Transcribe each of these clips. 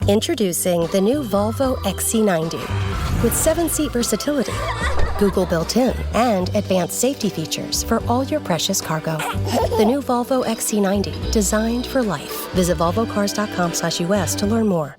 Introducing the new Volvo XC90 with 7-seat versatility, Google built-in, and advanced safety features for all your precious cargo. The new Volvo XC90, designed for life. Visit volvocars.com/US to learn more.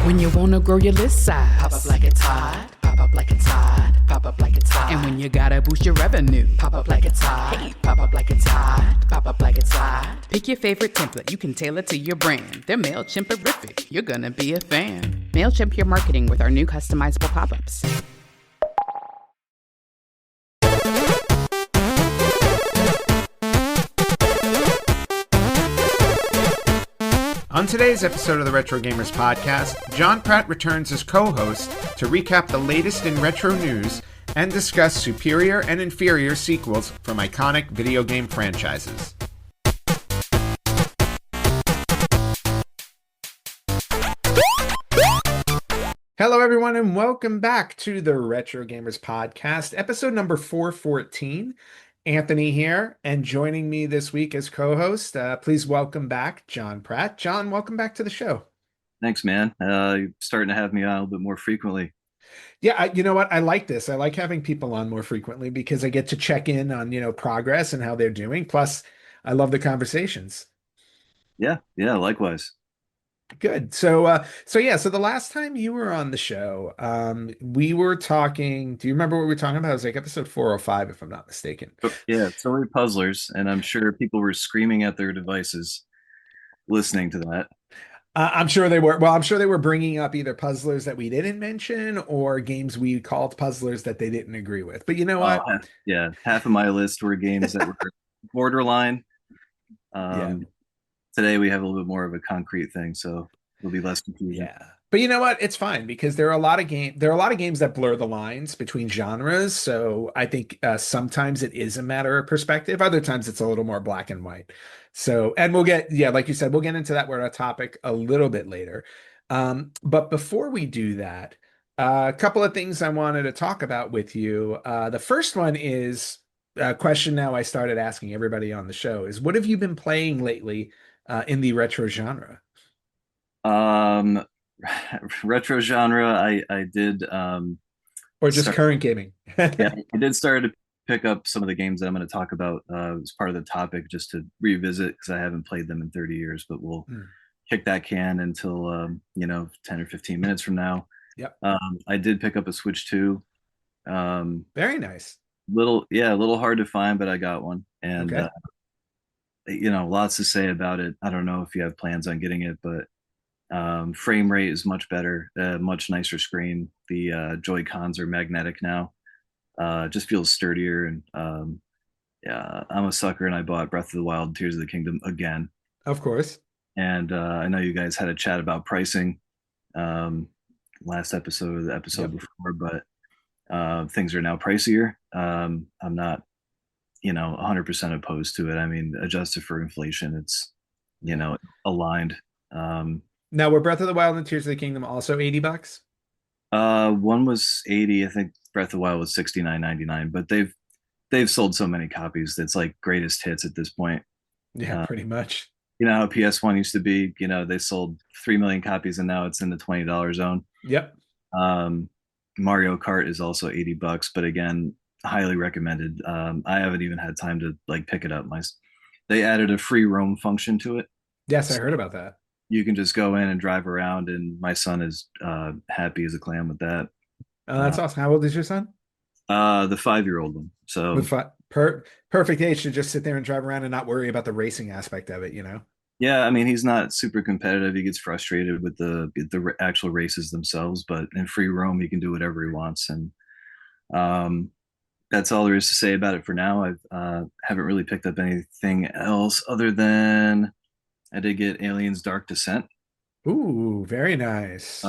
When you wanna grow your list size, pop up like it's hot, pop up like it's hot, pop up like it's hot. And when you gotta boost your revenue, pop up like it's hot, hey, pop up like it's hot, pop up like it's hot. Pick your favorite template, you can tailor to your brand. They're MailChimp-erific, you're gonna be a fan. MailChimp your marketing with our new customizable pop-ups. On today's episode of the Retro Gamers Podcast, John Pratt returns as co-host to recap the latest in retro news and discuss Superior and Inferior sequels from iconic video game franchises. Hello everyone and welcome back to the Retro Gamers Podcast, episode number 414. Anthony here, and joining me this week as co-host, please welcome back John Pratt. John, welcome back to the show. Thanks, man. You're starting to have me on a little bit more frequently. Yeah, you know what? I like this. I like having people on more frequently because I get to check in on, progress and how they're doing. Plus, I love the conversations. Yeah, likewise. Good. So the last time you were on the show, we were talking. Do you remember what we were talking about? It was like episode 405, if I'm not mistaken. Yeah, so we're puzzlers, and I'm sure people were screaming at their devices listening to that. I'm sure they were. Well, I'm sure they were bringing up either puzzlers that we didn't mention or games we called puzzlers that they didn't agree with. But you know what? Yeah, half of my list were games that were borderline. Yeah. Today we have a little bit more of a concrete thing, so it'll be less confusing. Yeah. But you know what? It's fine because there are a lot of games that blur the lines between genres. So I think sometimes it is a matter of perspective. Other times it's a little more black and white. So, and like you said, we'll get into that word topic a little bit later. But before we do that, a couple of things I wanted to talk about with you. The first one is a question now I started asking everybody on the show is, what have you been playing lately in the retro genre? Retro genre, I did or just current gaming. Yeah, I did start to pick up some of the games that I'm going to talk about as part of the topic, just to revisit because I haven't played them in 30 years, but we'll kick that can until 10 or 15 minutes from now. Yep. I did pick up a Switch 2. Very nice. A little hard to find, but I got one. And okay. Lots to say about it. I don't know if you have plans on getting it, but frame rate is much better, much nicer screen. The Joy-Cons are magnetic now. Just feels sturdier. And I'm a sucker, and I bought Breath of the Wild, Tears of the Kingdom again. Of course. And I know you guys had a chat about pricing last episode or the episode before, but things are now pricier. I'm not 100% opposed to it. I mean, adjusted for inflation, it's aligned. Now, were Breath of the Wild and Tears of the Kingdom also $80? One was 80. I think Breath of the Wild was 69.99. But they've sold so many copies that's like greatest hits at this point. Yeah, pretty much. You know how PS1 used to be. They sold 3 million copies, and now it's in the $20 zone. Yep. Mario Kart is also $80, but again, highly recommended. I haven't even had time to pick it up. They added a free roam function to it. Yes, I heard about that. You can just go in and drive around, and my son is happy as a clam with that. Oh, that's awesome. How old is your son? The 5-year-old one. So perfect age to just sit there and drive around and not worry about the racing aspect of it, Yeah, I mean, he's not super competitive. He gets frustrated with the actual races themselves, but in free roam, he can do whatever he wants. And that's all there is to say about it for now. I haven't really picked up anything else other than I did get Aliens Dark Descent. Ooh, very nice.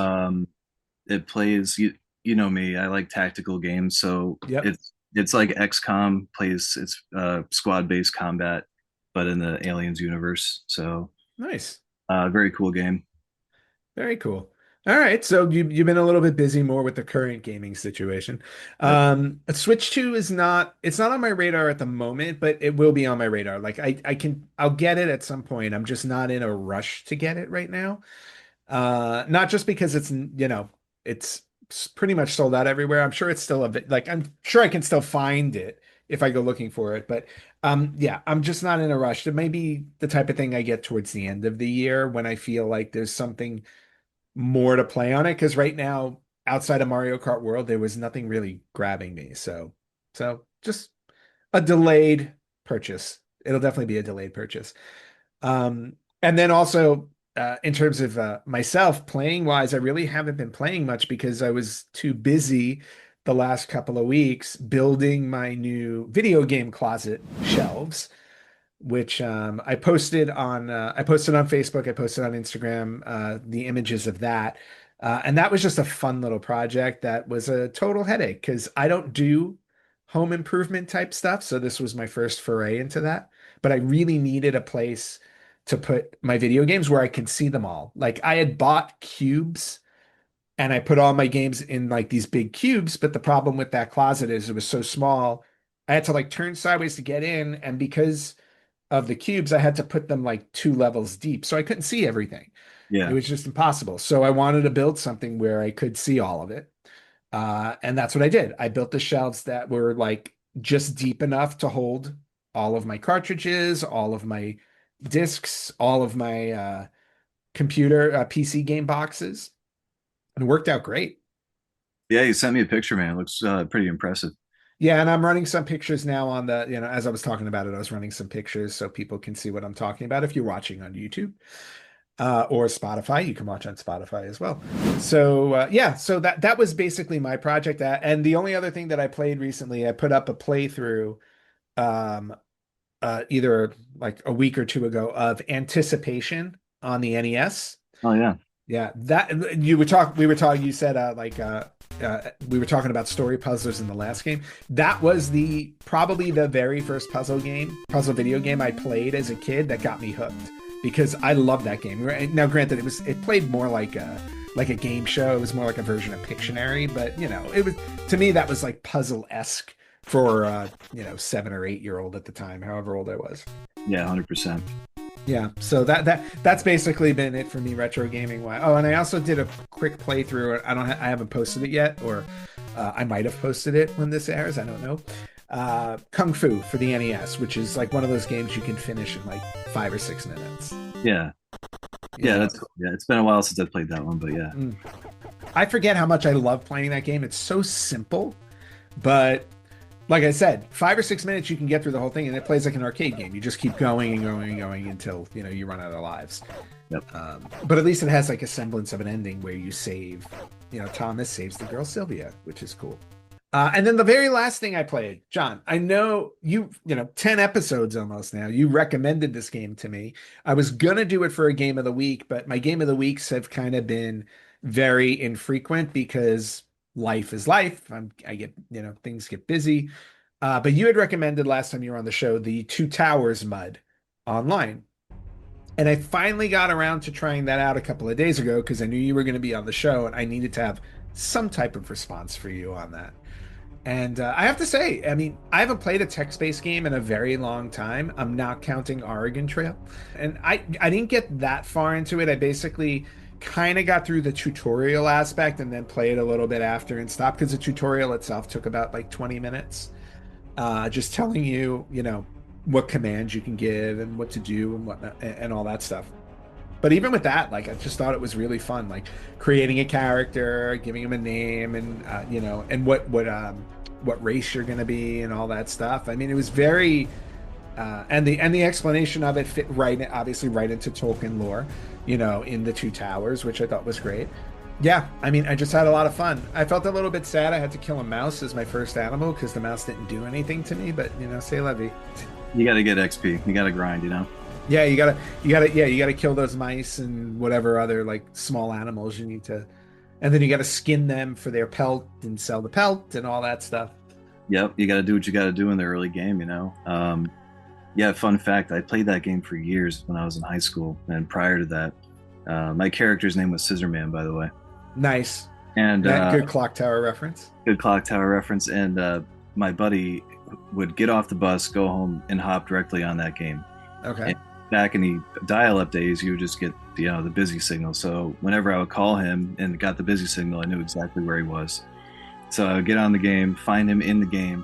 It plays, you know me, I like tactical games. So yep. It's like XCOM plays, it's squad-based combat, but in the Aliens universe. So nice. Very cool game. Very cool. All right, so you've been a little bit busy more with the current gaming situation. Yep. Switch 2 is not it's not on my radar at the moment, but it will be on my radar. Like I'll get it at some point. I'm just not in a rush to get it right now. Not just because it's pretty much sold out everywhere. I'm sure it's still a bit like I'm sure I can still find it if I go looking for it, but yeah, I'm just not in a rush. It may be the type of thing I get towards the end of the year when I feel like there's something more to play on it because right now outside of Mario Kart World there was nothing really grabbing me. So just a delayed purchase. It'll definitely be a delayed purchase. And then also in terms of myself playing wise, I really haven't been playing much because I was too busy the last couple of weeks building my new video game closet shelves, which I posted on Facebook, I posted on Instagram the images of that. And that was just a fun little project that was a total headache because I don't do home improvement type stuff. So this was my first foray into that. But I really needed a place to put my video games where I could see them all. Like I had bought cubes and I put all my games in like these big cubes, but the problem with that closet is it was so small. I had to like turn sideways to get in, and because of the cubes, I had to put them like 2 levels deep, so I couldn't see everything. It Yeah. was just impossible. So I wanted to build something where I could see all of it. And that's what I did. I built the shelves that were like just deep enough to hold all of my cartridges, all of my discs, all of my computer PC game boxes. And it worked out great. Yeah, you sent me a picture, man. It looks pretty impressive. Yeah, and I'm running some pictures now on as I was talking about it, I was running some pictures so people can see what I'm talking about if you're watching on YouTube. Or Spotify. You can watch on Spotify as well. So yeah, so that was basically my project. And the only other thing that I played recently, I put up a playthrough um, either like a week or two ago of Anticipation on the NES. Oh yeah. Yeah, that we were talking, you said we were talking about story puzzlers in the last game. That was the probably the very first puzzle video game I played as a kid that got me hooked because I love that game. Now, granted, it played more like a game show. It was more like a version of Pictionary, but it was to me that was like puzzle-esque for 7 or 8 year old at the time, however old I was. Yeah, 100%. Yeah, so that's basically been it for me retro gaming wise. Oh, and I also did a quick playthrough. I haven't posted it yet, or I might have posted it when this airs. I don't know. Kung Fu for the NES, which is like one of those games you can finish in like 5 or 6 minutes. Yeah. Yeah, that's cool. Yeah, it's been a while since I've played that one, but yeah. I forget how much I love playing that game. It's so simple, but like I said, 5 or 6 minutes you can get through the whole thing, and it plays like an arcade game. You just keep going and going and going until you run out of lives. Yep. But at least it has like a semblance of an ending where you save. Thomas saves the girl Sylvia, which is cool. And then the very last thing I played, John, I know 10 episodes almost now. You recommended this game to me. I was gonna do it for a game of the week, but my game of the weeks have kind of been very infrequent because life is life. I get, things get busy. But you had recommended last time you were on the show the Two Towers mud online. And I finally got around to trying that out a couple of days ago because I knew you were going to be on the show and I needed to have some type of response for you on that. And I have to say, I mean, I haven't played a text-based game in a very long time. I'm not counting Oregon Trail. And I didn't get that far into it. I basically kind of got through the tutorial aspect and then played a little bit after and stopped because the tutorial itself took about like 20 minutes. Just telling you, what commands you can give and what to do and whatnot and all that stuff. But even with that, like I just thought it was really fun, like creating a character, giving him a name, and and what race you're going to be, and all that stuff. I mean, it was very, and the explanation of it fit obviously right into Tolkien lore, in the Two Towers, which I thought was great. Yeah, I mean, I just had a lot of fun. I felt a little bit sad I had to kill a mouse as my first animal because the mouse didn't do anything to me. But say la vie. You got to get XP. You got to grind. Yeah, you gotta kill those mice and whatever other like small animals you need to, and then you gotta skin them for their pelt and sell the pelt and all that stuff. Yep, you got to do what you got to do in the early game. Yeah, fun fact: I played that game for years when I was in high school, and prior to that, my character's name was Scissorman, by the way. Nice. And That good clock tower reference. good clock tower reference. And my buddy would get off the bus, go home, and hop directly on that game. Okay. And back in the dial-up days, you would just get the busy signal. So whenever I would call him and got the busy signal, I knew exactly where he was. So I would get on the game, find him in the game,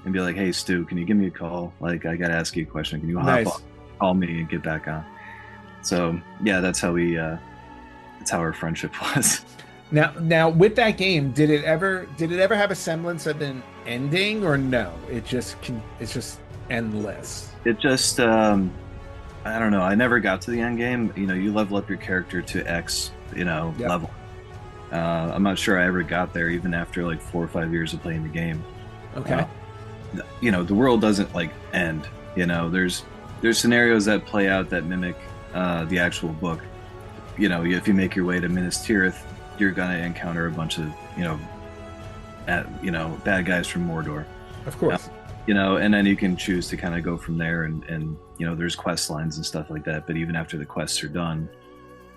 and be like, "Hey, Stu, can you give me a call? Like, I gotta ask you a question. Can you hop Nice. on, call me, and get back on?" So yeah, that's how we. That's how our friendship was. Now with that game, did it ever have a semblance of an ending or no? It's just endless. It just I don't know. I never got to the end game. You level up your character to X, Yep. level. I'm not sure I ever got there, even after like 4 or 5 years of playing the game. Okay. The world doesn't like end. There's scenarios that play out that mimic the actual book. If you make your way to Minas Tirith, you're gonna encounter a bunch of bad guys from Mordor. Of course. And then you can choose to kind of go from there, and there's quest lines and stuff like that. But even after the quests are done,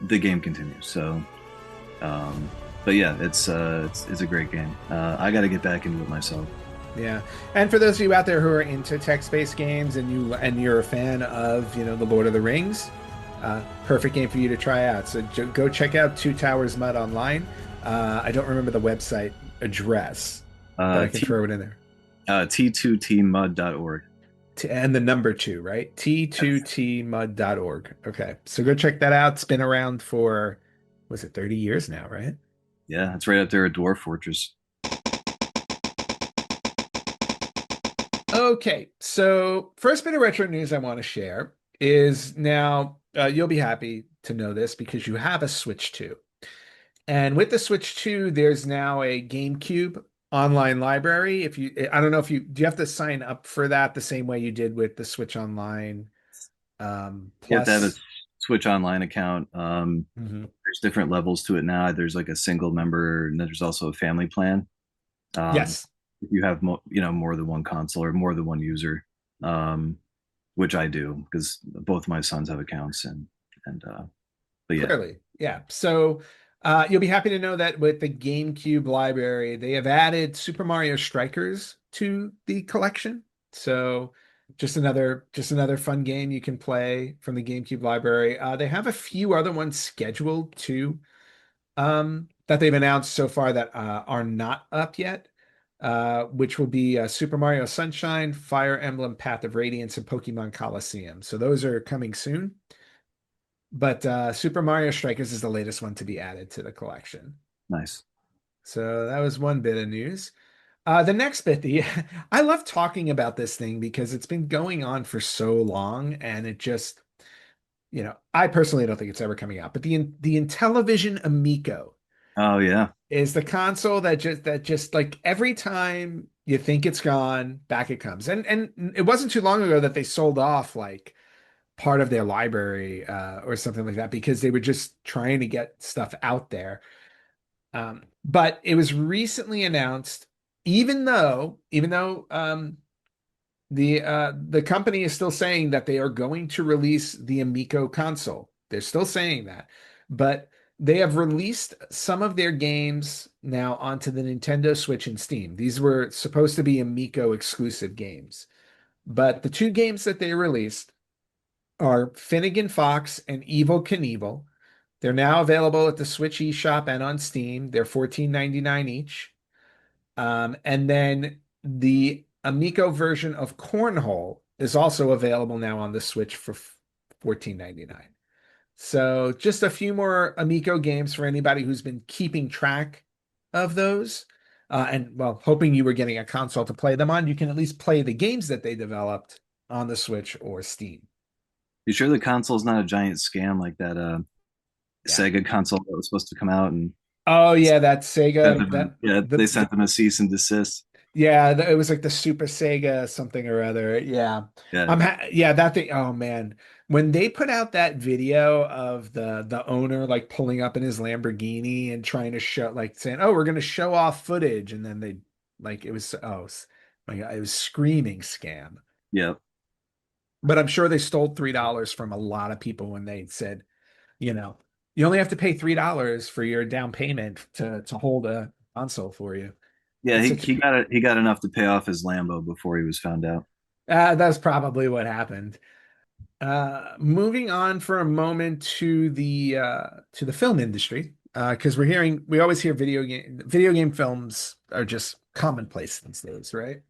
the game continues. So, but yeah, it's a great game. I got to get back into it myself. Yeah. And for those of you out there who are into text-based games and you're a fan of, the Lord of the Rings, perfect game for you to try out. So go check out Two Towers Mud online. I don't remember the website address, but I can throw it in there. T2tmud.org. And the number two, right? T2tmud.org. Okay. So go check that out. It's been around for, was it 30 years now, right? Yeah, it's right up there at Dwarf Fortress. Okay. So first bit of retro news I want to share is now you'll be happy to know this because you have a Switch 2. And with the Switch 2, there's now a GameCube online library. I don't know if do you have to sign up for that the same way you did with the Switch Online You have to have a Plus? Switch Online account. Mhm. There's different levels to it now. There's like a single member, and then there's also a family plan. Um, Yes. if you have more than one console or more than one user, um, which I do because both my sons have accounts, and but yeah, Clearly, yeah. So you'll be happy to know that with the GameCube library, they have added Super Mario Strikers to the collection. So just another fun game you can play from the GameCube library. They have a few other ones scheduled too, that they've announced so far that are not up yet. Which will be Super Mario Sunshine, Fire Emblem Path of Radiance, and Pokemon Coliseum. So those are coming soon. But Super Mario Strikers is the latest one to be added to the collection. nice. So that was one bit of news. The next bit, I love talking about this thing because it's been going on for so long, and it just, I personally don't think it's ever coming out. But the Intellivision Amico Oh yeah, is the console that just like every time you think it's gone, back it comes. And it wasn't too long ago that they sold off like part of their library or something like that because they were just trying to get stuff out there. But it was recently announced, even though the company is still saying that they are going to release the Amico console. They're still saying that, but they have released some of their games now onto the Nintendo Switch and Steam. These were supposed to be Amico exclusive games, but the two games that they released are Finnegan Fox and Evil Knievel. They're now available at the Switch eShop and on Steam. They're $14.99 each. And then the Amico version of Cornhole is also available now on the Switch for $14.99. So just a few more Amico games for anybody who's been keeping track of those. And well, hoping you were getting a console to play them on, you can at least play the games that they developed on the Switch or Steam. you sure the console's not a giant scam like that Yeah. Sega console that was supposed to come out and Oh yeah, that Sega yeah, the, they the sent them a cease and desist. yeah, it was like the Super Sega something or other. Yeah. Yeah, Yeah, that thing. Oh man. When they put out that video of the owner like pulling up in his Lamborghini and trying to show like saying, "Oh, we're going to show off footage," and then they like it was my God, it was screaming scam. yeah. But I'm sure they stole $3 from a lot of people when they said, you know, You only have to pay $3 for your down payment to hold a console for you. Yeah, It's he such a he got he got enough to pay off his Lambo before he was found out. that's probably what happened. Moving on for a moment to the film industry, because we always hear video game films are just commonplace these days, right?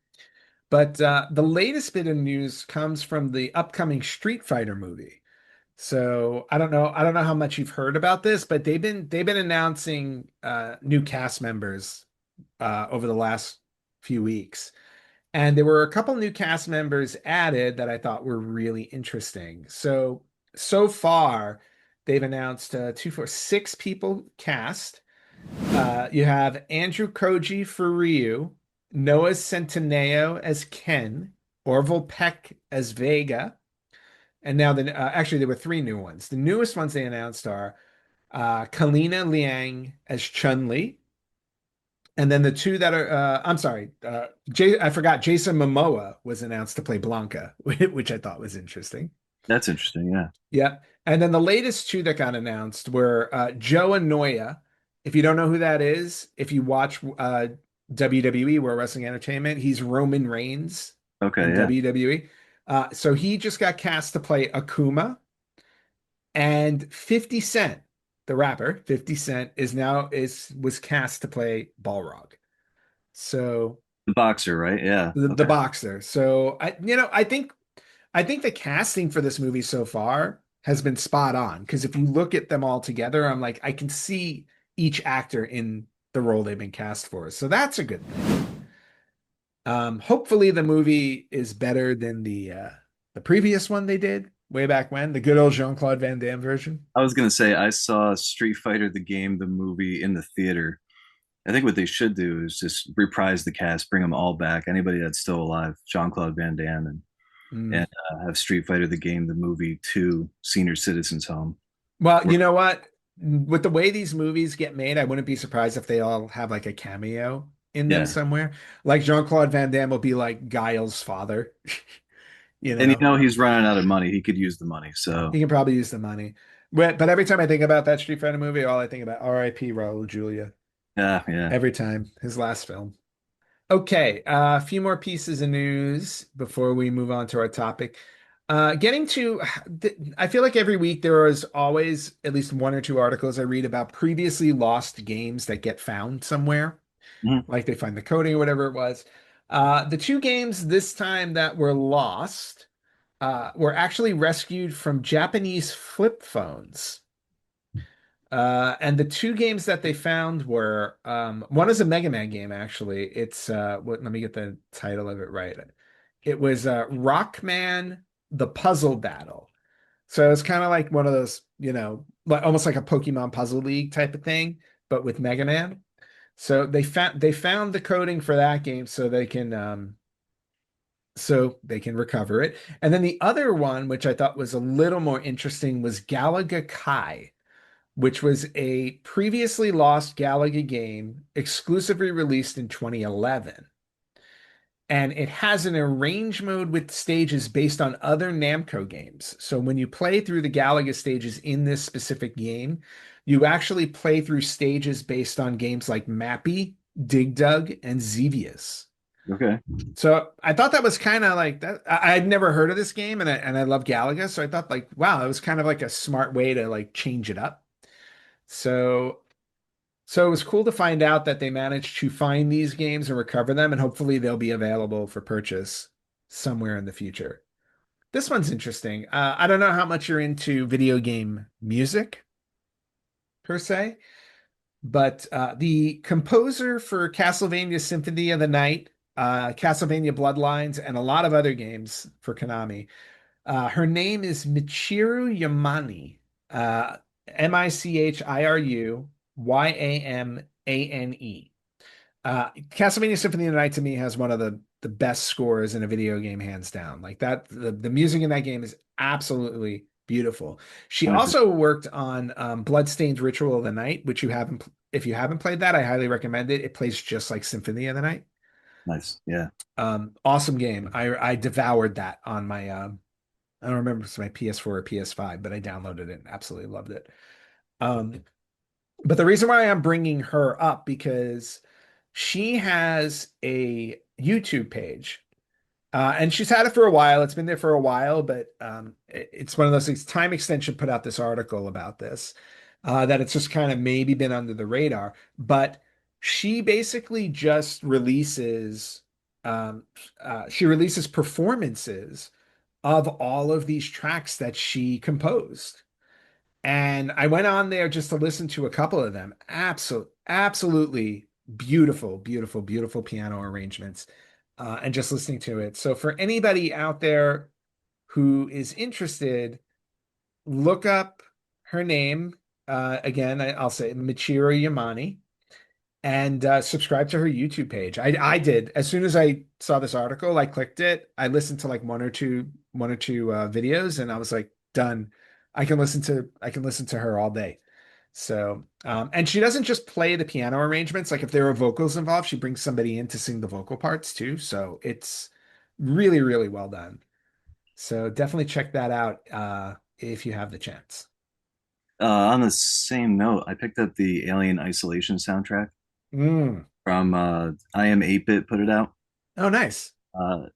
But the latest bit of news comes from the upcoming Street Fighter movie. So I don't know how much you've heard about this, but they've been announcing new cast members over the last few weeks. And there were a couple new cast members added that I thought were really interesting. So far, they've announced two, four, six people cast. You have Andrew Koji for Ryu, Noah Centineo as Ken, Orville Peck as Vega, and now actually there were three new ones. The newest ones they announced are Kalina Liang as Chun-Li, and then the two that are, I'm sorry, I forgot Jason Momoa was announced to play Blanca, which I thought was interesting. That's interesting. Yeah. Yeah. And then the latest two that got announced were Joe Anoya. If you don't know who that is, if you watch WWE, World Wrestling Entertainment, he's Roman Reigns in Okay. Yeah. WWE. So he just got cast to play Akuma, and 50 Cent, the rapper, 50 Cent is was cast to play Balrog. So The boxer, right? Yeah. the Okay. boxer. So I think the casting for this movie so far has been spot on because if you look at them all together, I'm like I can see each actor in the role they've been cast for. So that's a good thing. Hopefully the movie is better than the previous one they did way back when, the good old Jean-Claude Van Damme version. I was gonna say I saw Street Fighter the game, the movie in the theater. I think what they should do is just reprise the cast, bring them all back. Anybody that's still alive, Jean-Claude Van Damme, Mm. and have Street Fighter the game, the movie to senior citizens home. Well, Where, you know what? With the way these movies get made, I wouldn't be surprised if they all have like a cameo in them yeah, somewhere. Like Jean-Claude Van Damme will be like Guile's father. You and you know, know he's running out of money. He could use the money. he So can probably use the money. But every time I think about that Street Fighter movie, all I think about R.I.P. Raul Julia. yeah, yeah. Every time, his last film. Okay, a few more pieces of news before we move on to our topic. Getting to, I feel like every week there is always at least one or two articles I read about previously lost games that get found somewhere, Mhm. like they find the coding or whatever it was. The two games this time that were lost were actually rescued from Japanese flip phones. And the two games that they found were one is a Mega Man game, actually. It's let me get the title of it right. It was Rockman the Puzzle Battle. So it's kind of like one of those, like almost like a Pokemon Puzzle League type of thing, but with Mega Man. So they found the coding for that game so they can recover it. And then the other one, which I thought was a little more interesting, was Galaga Kai, which was a previously lost Galaga game exclusively released in 2011. And it has an arrange mode with stages based on other Namco games. So when you play through the Galaga stages in this specific game, you actually play through stages based on games like Mappy, Dig Dug, and Xevious. Okay, So I thought that was kind of like that. I'd never heard of this game, and I love Galaga, so I thought like, wow, it was kind of like a smart way to like change it up. So so it was cool to find out that they managed to find these games and recover them, and hopefully they'll be available for purchase somewhere in the future. This one's interesting. I don't know how much you're into video game music per se, but the composer for Castlevania Symphony of the Night, Castlevania Bloodlines, and a lot of other games for Konami, her name is Michiru Yamane. Michiru Yamane. Castlevania Symphony of the Night to me has one of the best scores in a video game, hands down. Like that, the music in that game is absolutely beautiful. She 100%. also worked on Bloodstained Ritual of the Night, which if you haven't played that, I highly recommend it. It plays just like Symphony of the Night. Nice. Yeah. Awesome game. I devoured that on my I don't remember if it's my PS4 or PS5, but I downloaded it and absolutely loved it. Um, but the reason why I'm bringing her up because she has a YouTube page. And she's had it for a while. It's been there for a while, but it's one of those things. Time Extension put out this article about this, that it's just kind of maybe been under the radar. But she basically just um, she releases performances of all of these tracks that she composed. And I went on there just to listen to a couple of them. Absolutely beautiful, beautiful, beautiful piano arrangements, and just listening to it. So for anybody out there who is interested, look up her name. Again, I'll say Michiru Yamane, and subscribe to her YouTube page. I did as soon as I saw this article, I clicked it. I listened to like one or two videos, and I was like, done. I can listen to her all day. So, and she doesn't just play the piano arrangements. Like if there are vocals involved, she brings somebody in to sing the vocal parts too. So it's really, really well done. So definitely check that out if you have the chance. On the same note, I picked up the Alien Isolation soundtrack Mm. from I Am 8-Bit put it out. Oh, nice. Uh,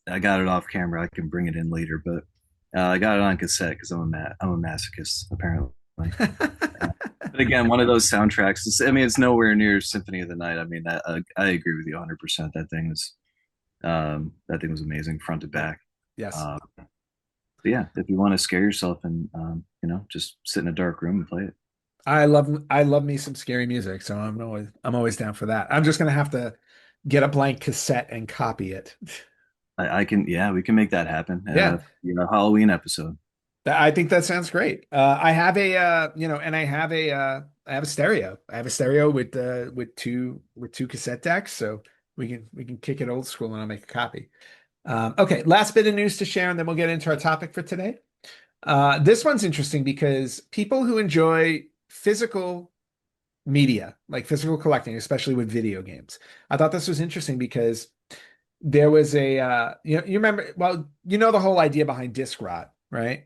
I got it off camera. I can bring it in later, but I got it on cassette because I'm a masochist apparently. But again, one of those soundtracks. I mean, it's nowhere near Symphony of the Night. I mean, I agree with you 100%. That thing was amazing, front to back. Yes. But yeah, if you want to scare yourself and just sit in a dark room and play it. I love me some scary music, so I'm always down for that. I'm just gonna have to get a blank cassette and copy it. I can, yeah, we can make that happen. Yeah. Halloween episode. I think that sounds great. I have a and I have a stereo. I have a stereo with two cassette decks, so we can kick it old school and I'll make a copy. Okay, last bit of news to share, and then we'll get into our topic for today. This one's interesting because people who enjoy physical media, like physical collecting, especially with video games, I thought this was interesting because there was you remember, well, the whole idea behind disc rot, right?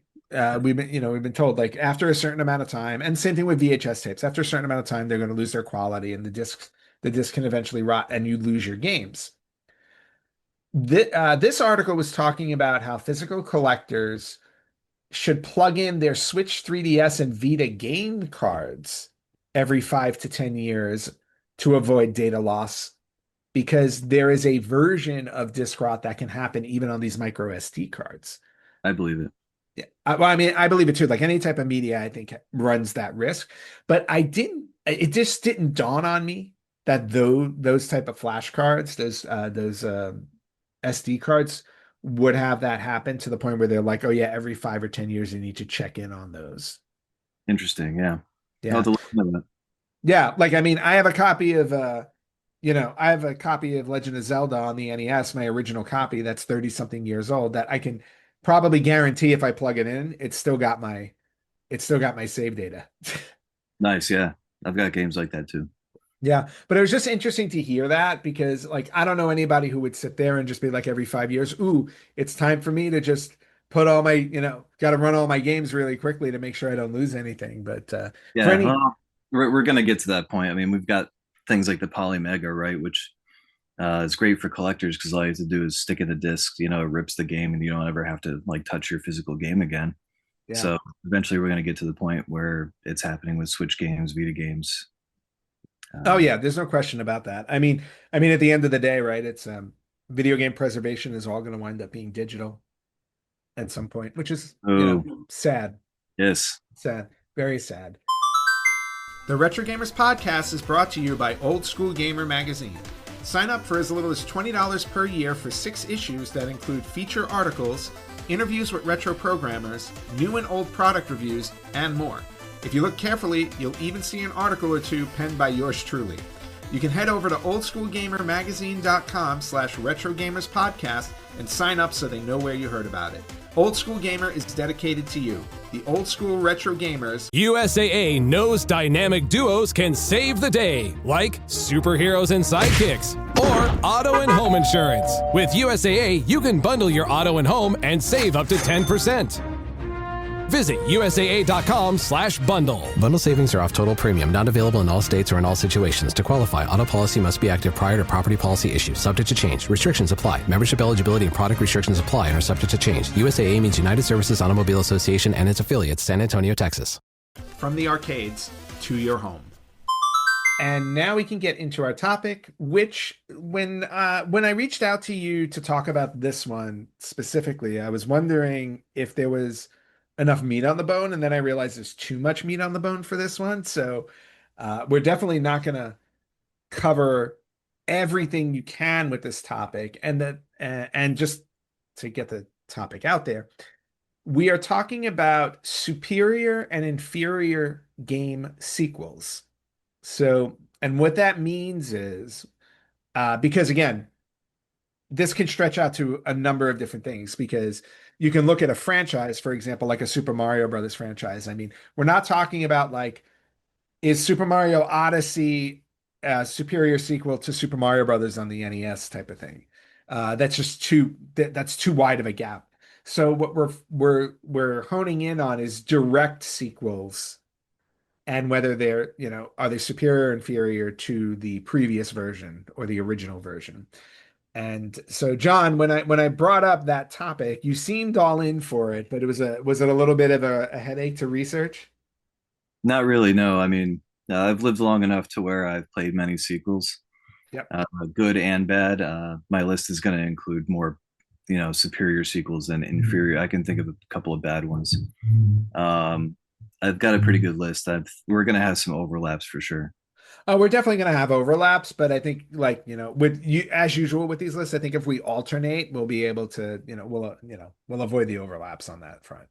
We've been told like after a certain amount of time, and same thing with VHS tapes, after a certain amount of time, they're going to lose their quality and the disc can eventually rot and you lose your games. This article was talking about how physical collectors should plug in their Switch 3DS and Vita game cards every 5 to 10 years to avoid data loss, because there is a version of disk rot that can happen even on these micro SD cards. I believe it. Yeah. Well, I mean, I believe it too. Like any type of media, I think runs that risk. But it just didn't dawn on me that those type of flash cards, those SD cards would have that happen to the point where they're like, oh yeah, every 5 or 10 years you need to check in on those. Interesting. Yeah. Yeah. I'll have to look into that. Yeah. Like, I mean, I have a copy of Legend of Zelda on the NES, my original copy that's 30 something years old, that I can probably guarantee if I plug it in, it's still got my save data. Nice. Yeah. I've got games like that too. Yeah, but it was just interesting to hear that because, like, I don't know anybody who would sit there and just be like every 5 years, ooh, it's time for me to just put all my, got to run all my games really quickly to make sure I don't lose anything. But yeah, well, we're going to get to that point. I mean, we've got things like the Polymega, right, which is great for collectors because all you have to do is stick in the disc, it rips the game and you don't ever have to like touch your physical game again. Yeah. So eventually we're going to get to the point where it's happening with Switch games, Vita games. Oh yeah, there's no question about that. I mean, at the end of the day, right? It's video game preservation is all going to wind up being digital at some point, which is sad. Yes, sad, very sad. The Retro Gamers Podcast is brought to you by Old School Gamer Magazine. Sign up for as little as $20 per year for 6 issues that include feature articles, interviews with retro programmers, new and old product reviews, and more. If you look carefully, you'll even see an article or two penned by yours truly. You can head over to oldschoolgamermagazine.com/retrogamerspodcast and sign up so they know where you heard about it. Old School Gamer is dedicated to you, the old school retro gamers. USAA knows dynamic duos can save the day, like superheroes and sidekicks, or auto and home insurance. With USAA, you can bundle your auto and home and save up to 10%. Visit USAA.com/bundle. Bundle savings are off total premium, not available in all states or in all situations. To qualify, auto policy must be active prior to property policy issue, subject to change. Restrictions apply. Membership eligibility and product restrictions apply and are subject to change. USAA means United Services Automobile Association and its affiliates, San Antonio, Texas. From the arcades to your home. And now we can get into our topic, which when I reached out to you to talk about this one specifically, I was wondering if there was enough meat on the bone, and then I realized there's too much meat on the bone for this one. So we're definitely not going to cover everything you can with this topic, and just to get the topic out there, we are talking about superior and inferior game sequels. So, and what that means is, because again, this can stretch out to a number of different things because you can look at a franchise, for example, like a Super Mario Brothers franchise. I mean, we're not talking about like, is Super Mario Odyssey a superior sequel to Super Mario Brothers on the NES type of thing. That's just that's too wide of a gap. So what we're honing in on is direct sequels and whether they're, are they superior or inferior to the previous version or the original version. And so, John, when I brought up that topic, you seemed all in for it, but was it a little bit of a headache to research? Not really, no. I mean, I've lived long enough to where I've played many sequels, Yep. good and bad. My list is going to include more, superior sequels than inferior. I can think of a couple of bad ones. I've got a pretty good list. We're going to have some overlaps for sure. We're definitely going to have overlaps, but I think like, with you, as usual with these lists, I think if we alternate, we'll be able to, we'll avoid the overlaps on that front.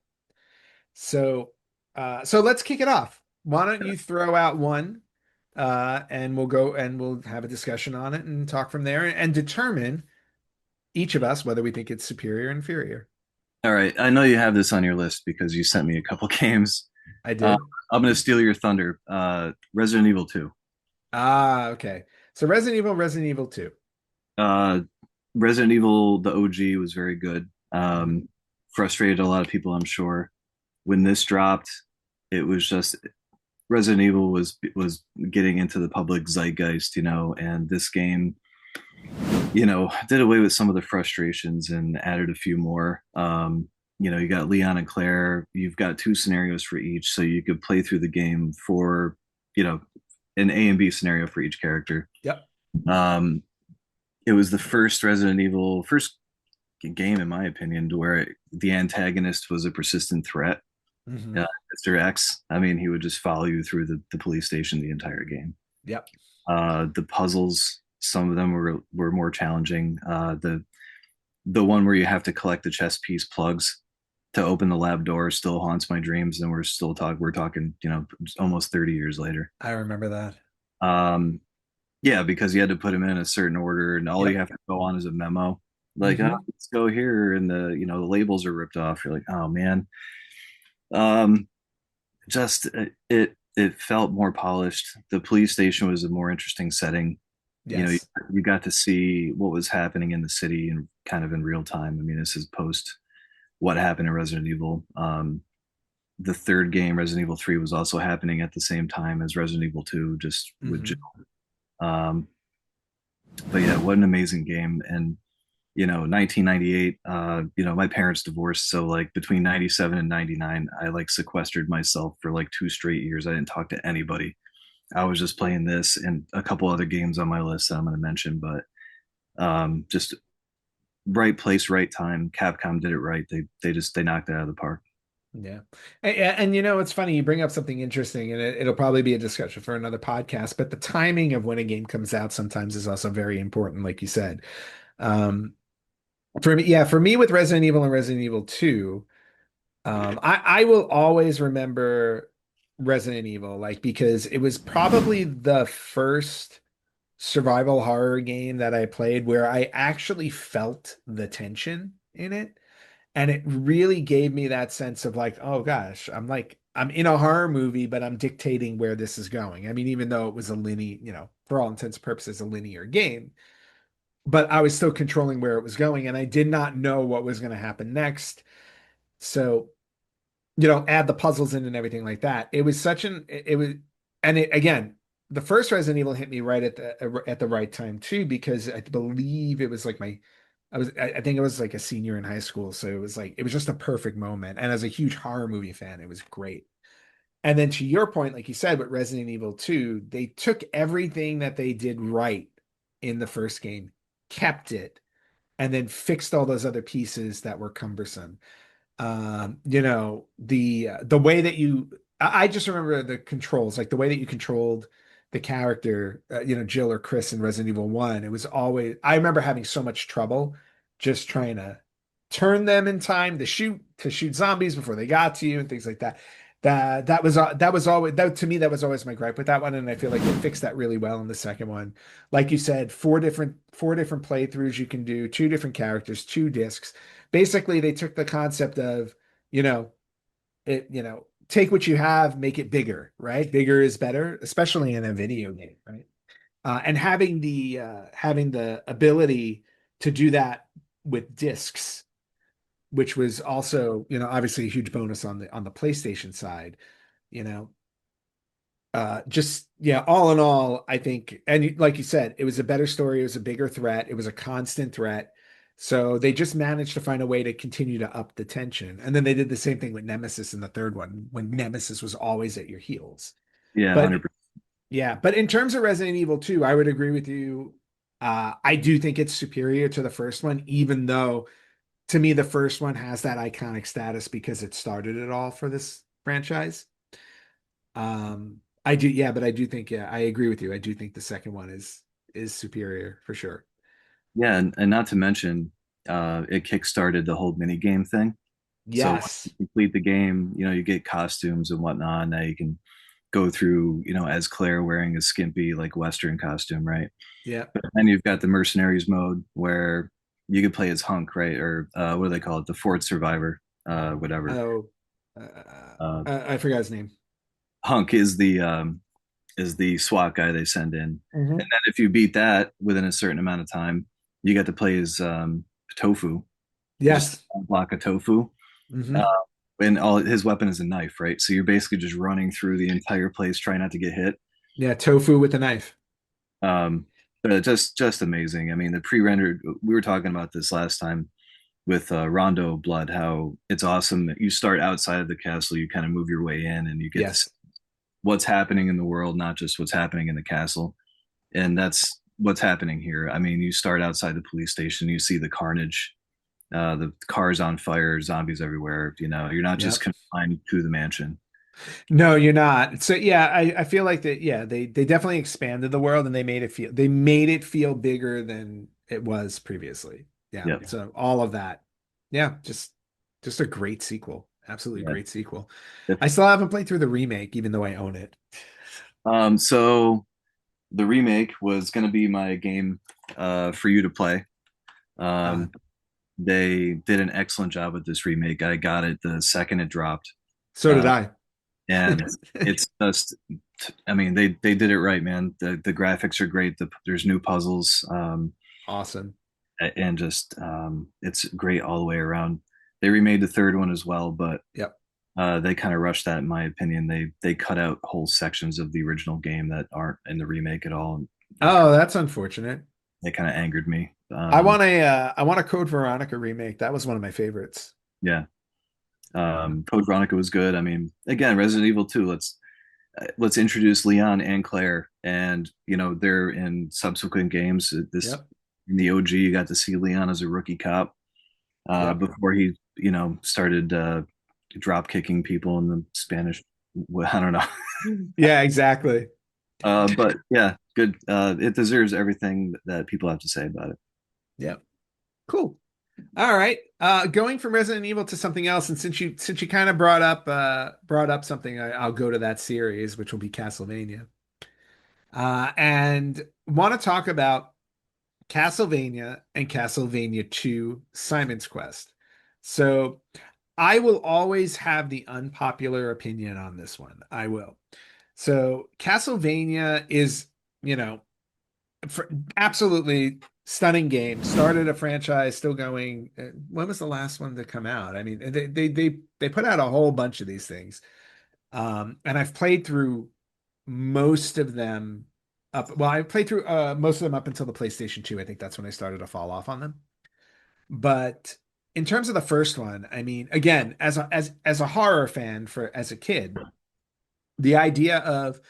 So let's kick it off. Why don't you throw out one, and we'll have a discussion on it and talk from there and determine each of us whether we think it's superior or inferior. All right. I know you have this on your list because you sent me a couple games. I did. I'm going to steal your thunder. Resident Evil 2. Okay. So Resident Evil 2. Resident Evil, the OG, was very good. Frustrated a lot of people, I'm sure. When this dropped, it was just Resident Evil was getting into the public zeitgeist, and this game, did away with some of the frustrations and added a few more. You got Leon and Claire. You've got two scenarios for each, so you could play through the game for, an A and B scenario for each character. Yep. It was the first game, in my opinion, to where the antagonist was a persistent threat. Mm-hmm. Mr. X, I mean, he would just follow you through the police station the entire game. Yep. The puzzles, some of them were more challenging. The one where you have to collect the chess piece plugs to open the lab door still haunts my dreams, and we're talking, almost 30 years later. I remember that. Yeah, because you had to put them in a certain order, and all you have to go on is a memo. Like, let's go here, and the labels are ripped off. You're like, oh man. Just it felt more polished. The police station was a more interesting setting. Yes. You got to see what was happening in the city and kind of in real time. I mean, this is post what happened in Resident Evil. The third game, Resident Evil 3, was also happening at the same time as Resident Evil 2, just with Jill. But yeah, what an amazing game. And 1998, my parents divorced, so like between 97 and 99, I like sequestered myself for like 2 straight years. I didn't talk to anybody. I was just playing this and a couple other games on my list that I'm going to mention, but just right place, right time. Capcom did it right. They knocked it out of the park. Yeah. And it's funny, you bring up something interesting, and it'll probably be a discussion for another podcast, but the timing of when a game comes out sometimes is also very important, like you said. For me with Resident Evil and Resident Evil 2, I will always remember Resident Evil, like, because it was probably the first survival horror game that I played where I actually felt the tension in it. And it really gave me that sense of like, oh gosh, I'm in a horror movie, but I'm dictating where this is going. I mean, even though it was a linear, for all intents and purposes, a linear game, but I was still controlling where it was going, and I did not know what was going to happen next. So add the puzzles in and everything like that. It was such an it was and it again, the first Resident Evil hit me right at the right time too, because I believe it was like I think it was like a senior in high school, so it was just a perfect moment. And as a huge horror movie fan, it was great. And then to your point, like you said, with Resident Evil 2, they took everything that they did right in the first game, kept it, and then fixed all those other pieces that were cumbersome. The way that I just remember the controls, like the way that you controlled the character, Jill or Chris in Resident Evil 1. It was always, I remember having so much trouble just trying to turn them in time to shoot zombies before they got to you and things like that. That was always that to me that was always my gripe with that one, and I feel like they fixed that really well in the second one. Like you said, four different playthroughs you can do, two different characters, two discs. Basically, they took the concept of, you know, take what you have, make it bigger, right? Bigger is better, especially in a video game, right? And having the ability to do that with discs, which was also, obviously a huge bonus on the PlayStation side, you know. Just yeah, all in all, I think, and like you said, it was a better story, it was a bigger threat, it was a constant threat. So they just managed to find a way to continue to up the tension. And then they did the same thing with Nemesis in the third one, when Nemesis was always at your heels. Yeah, But 100%. yeah, but in terms of Resident Evil 2, I would agree with you. I do think it's superior to the first one, even though to me the first one has that iconic status because it started it all for this franchise. I do, yeah, but I do think, yeah, I agree with you. I do think the second one is superior for sure. Yeah, and not to mention, it kickstarted the whole mini game thing. So once Yes. you complete the game, you get costumes and whatnot. Now you can go through, as Claire wearing a skimpy like Western costume, right? Yeah. But then you've got the mercenaries mode where you could play as Hunk, right? Or what do they call it? The Fort Survivor, whatever. Oh, Uh, I forgot his name. Hunk is the SWAT guy they send in, and Hmm. then if you beat that within a certain amount of time, you get to play as Tofu, just Yes. a block of tofu. Uh, Hmm. and all his weapon is a knife, right? So you're basically just running through the entire place trying not to get hit. Yeah, tofu with a knife. Um, but just amazing. I mean, the pre-rendered. We were talking about this last time with Rondo Blood. How it's awesome that you start outside of the castle, you kind of move your way in, and you get to see Yes. what's happening in the world, not just what's happening in the castle. And that's what's happening here. I mean, you start outside the police station, you see the carnage, the cars on fire, zombies everywhere. You're not just Yep. confined to the mansion. No, you're not. So yeah, I feel like that, yeah, they definitely expanded the world and they made it feel bigger than it was previously. Yeah. Yep. So all of that. Yeah, just a great sequel. Absolutely Yeah. great sequel. If, I still haven't played through the remake, even though I own it. so the remake was going to be my game for you to play. Uh, Um, they did an excellent job with this remake. I got it the second it dropped. so did Uh, I. and it's just, I mean, they did it right, man. The graphics are great. There's new puzzles. Awesome. And just it's great all the way around. They remade the third one as well, but Yep. they kind of rushed that, in my opinion. They cut out whole sections of the original game that aren't in the remake at all, and Oh, that's unfortunate. they kind of angered me. I want a Code Veronica remake. That was one of my favorites. Yeah, Code Veronica was good. I mean, again, Resident Evil 2. Let's introduce Leon and Claire, and they're in subsequent games. This Yep. in the OG, you got to see Leon as a rookie cop Yep. before he started drop kicking people in the Spanish. Well, I don't know. Yeah, exactly. But yeah, good. It deserves everything that people have to say about it. Yep. Cool. All right. Going from Resident Evil to something else, and since you kind of brought up something, I'll go to that series, which will be Castlevania. And want to talk about Castlevania and Castlevania 2 Simon's Quest. So I will always have the unpopular opinion on this one. I will. So Castlevania is, you know, for absolutely stunning game. Started a franchise, still going. When was the last one to come out? I mean, they put out a whole bunch of these things. And I've played through most of them up. Well, I played through most of them up until the PlayStation 2. I think that's when I started to fall off on them. But in terms of the first one, I mean, again, as a horror fan for as a kid, the idea of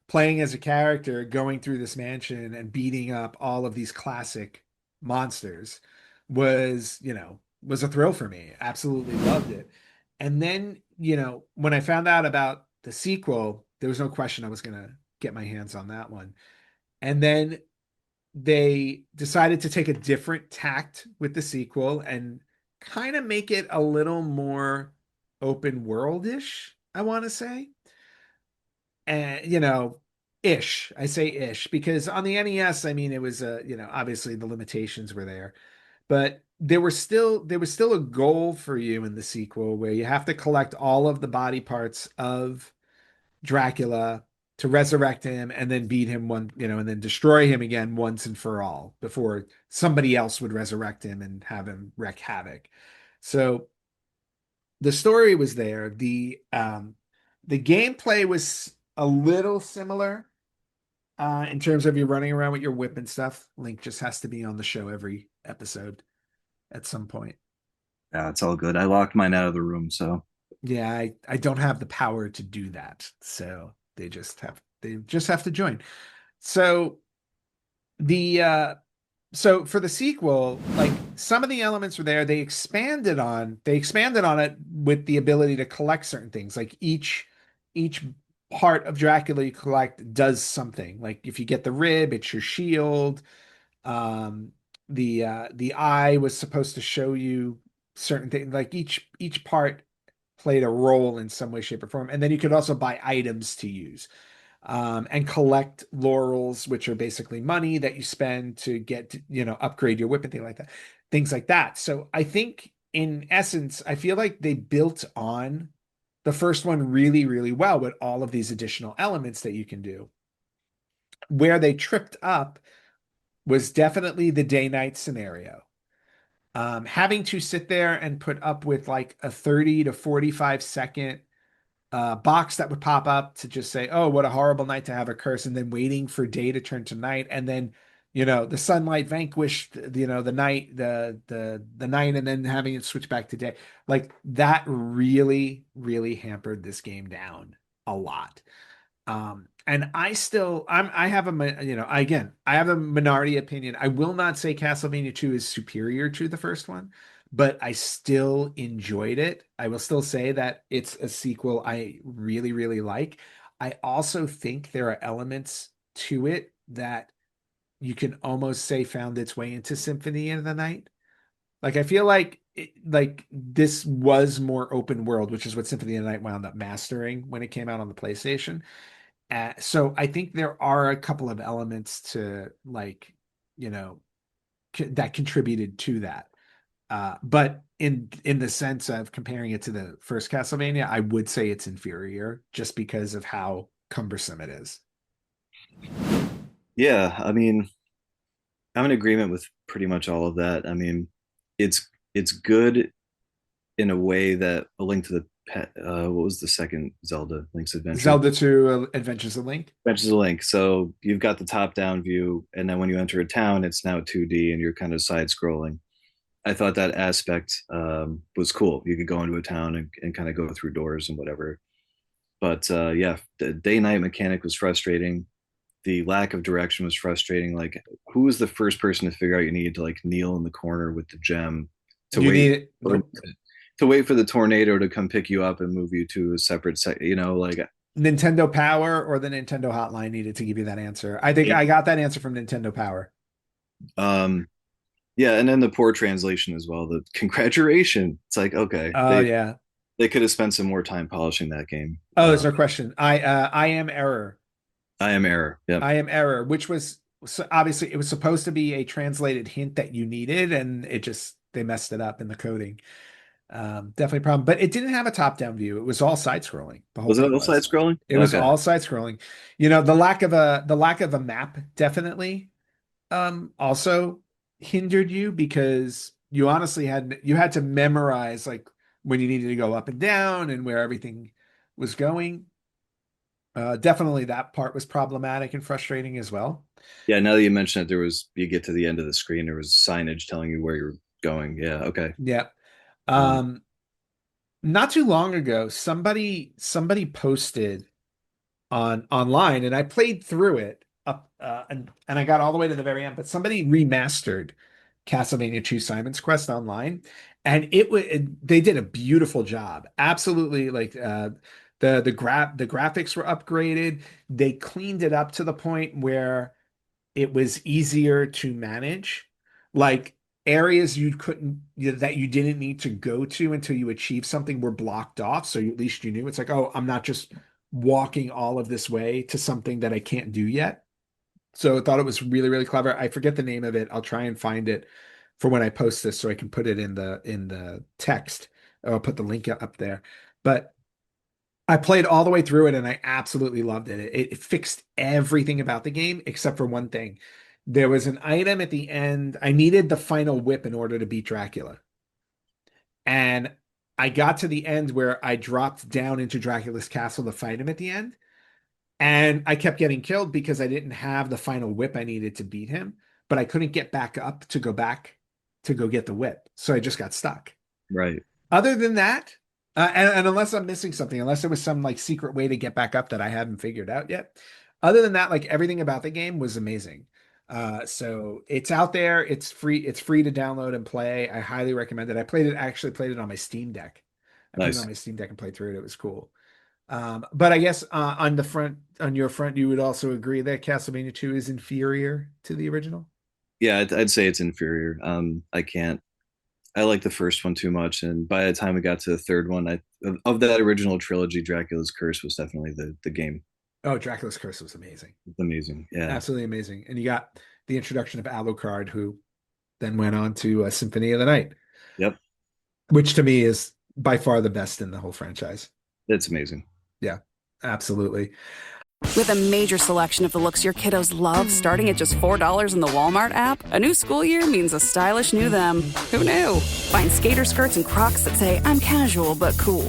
playing as a character going through this mansion and beating up all of these classic monsters was, was a thrill for me. Absolutely loved it. And then, when I found out about the sequel, there was no question I was going to get my hands on that one. And then they decided to take a different tact with the sequel and kind of make it a little more open world-ish, I want to say. And ish. I say ish because on the NES, I mean, it was obviously the limitations were there, but there was still a goal for you in the sequel where you have to collect all of the body parts of Dracula to resurrect him and then beat him and then destroy him again once and for all before somebody else would resurrect him and have him wreak havoc. So the story was there. The gameplay was a little similar in terms of you running around with your whip and stuff. Link just has to be on the show every episode at some point. Yeah, it's all good. I locked mine out of the room, so Yeah, I don't have the power to do that. So they just have to join. So so for the sequel, like some of the elements were there. They expanded on it with the ability to collect certain things. Like each part of Dracula you collect does something. Like if you get the rib, it's your shield. Um, the eye was supposed to show you certain things. Like each part played a role in some way, shape, or form. And then you could also buy items to use and collect laurels, which are basically money that you spend to get to, upgrade your whip and things like that. So I think in essence, I feel like they built on the first one really, really well with all of these additional elements that you can do. Where they tripped up was definitely the day-night scenario. Having to sit there and put up with like a 30 to 45 second box that would pop up to just say, "Oh, what a horrible night to have a curse," and then waiting for day to turn to night, and then the sunlight vanquished the night, the night, and then having it switch back to day. Like that really, really hampered this game down a lot. And I have I have a minority opinion. I will not say Castlevania 2 is superior to the first one, but I still enjoyed it. I will still say that it's a sequel I really, really like. I also think there are elements to it that you can almost say found its way into Symphony of the Night. Like I feel like this was more open world, which is what Symphony of the Night wound up mastering when it came out on the PlayStation. So I think there are a couple of elements to you know, that contributed to that. But in the sense of comparing it to the first Castlevania, I would say it's inferior just because of how cumbersome it is. yeah, I mean, I'm in agreement with pretty much all of that. I mean, it's good in a way that A Link to the Pet. What was the second Zelda? Link's Adventure. Zelda 2 Adventures of Link. Adventures of Link. So you've got the top-down view, and then when you enter a town, it's now 2D, and you're kind of side-scrolling. I thought that aspect was cool. You could go into a town and kind of go through doors and whatever. But yeah, the day-night mechanic was frustrating. The lack of direction was frustrating. Like, who was the first person to figure out you needed to like kneel in the corner with the gem to You wait need for, to wait for the tornado to come pick you up and move you to a separate set? Like Nintendo Power or the Nintendo Hotline needed to give you that answer. I think yeah. I got that answer from Nintendo Power. Um, yeah, and then the poor translation as well. The congratulation. It's like, okay, Oh yeah. they could have spent some more time polishing that game. Oh, there's no question. I am error. I am error. Yep. I am error, which was so obviously it was supposed to be a translated hint that you needed, and they messed it up in the coding. Definitely a problem, but it didn't have a top-down view. It was all side-scrolling. The whole Was it thing all side scrolling? It was Okay. all side-scrolling. The lack of a map definitely also hindered you because you honestly had to memorize like when you needed to go up and down and where everything was going. Definitely that part was problematic and frustrating as well. Yeah, now that you mention it, you get to the end of the screen, there was signage telling you where you're going. Yeah, okay. Yeah. Um, Um, Not too long ago, somebody posted online, and I played through it up and I got all the way to the very end, but somebody remastered Castlevania 2 Simon's Quest online, and they did a beautiful job. Absolutely, like the graphics were upgraded. They cleaned it up to the point where it was easier to manage. Like areas that you didn't need to go to until you achieved something were blocked off. So at least you knew it's like, oh, I'm not just walking all of this way to something that I can't do yet. So I thought it was really, really clever. I forget the name of it. I'll try and find it for when I post this so I can put it in the text. I'll put the link up there. But I played all the way through it and I absolutely loved it. It fixed everything about the game except for one thing. There was an item at the end. I needed the final whip in order to beat Dracula. And I got to the end where I dropped down into Dracula's castle to fight him at the end. And I kept getting killed because I didn't have the final whip I needed to beat him, but I couldn't get back up to go back to go get the whip. So I just got stuck. right. Other than that, and unless I'm missing something, unless there was some like secret way to get back up that I haven't figured out yet, other than that, like everything about the game was amazing. So it's out there, it's free to download and play. I highly recommend it. Actually played it on my Steam Deck. I put it on Nice. my Steam Deck and played through it. It was cool. But I guess on your front, you would also agree that Castlevania 2 is inferior to the original. Yeah, I'd say it's inferior. I like the first one too much, and by the time we got to the third one, of that original trilogy, Dracula's Curse was definitely the game. Oh, Dracula's Curse was amazing. It's amazing. Yeah. Absolutely amazing. And you got the introduction of Alucard, who then went on to Symphony of the Night, Yep. which to me is by far the best in the whole franchise. It's amazing. Yeah, absolutely. With a major selection of the looks your kiddos love starting at just $4 in the Walmart app, a new school year means a stylish new them. Who knew? Find skater skirts and Crocs that say, I'm casual but cool.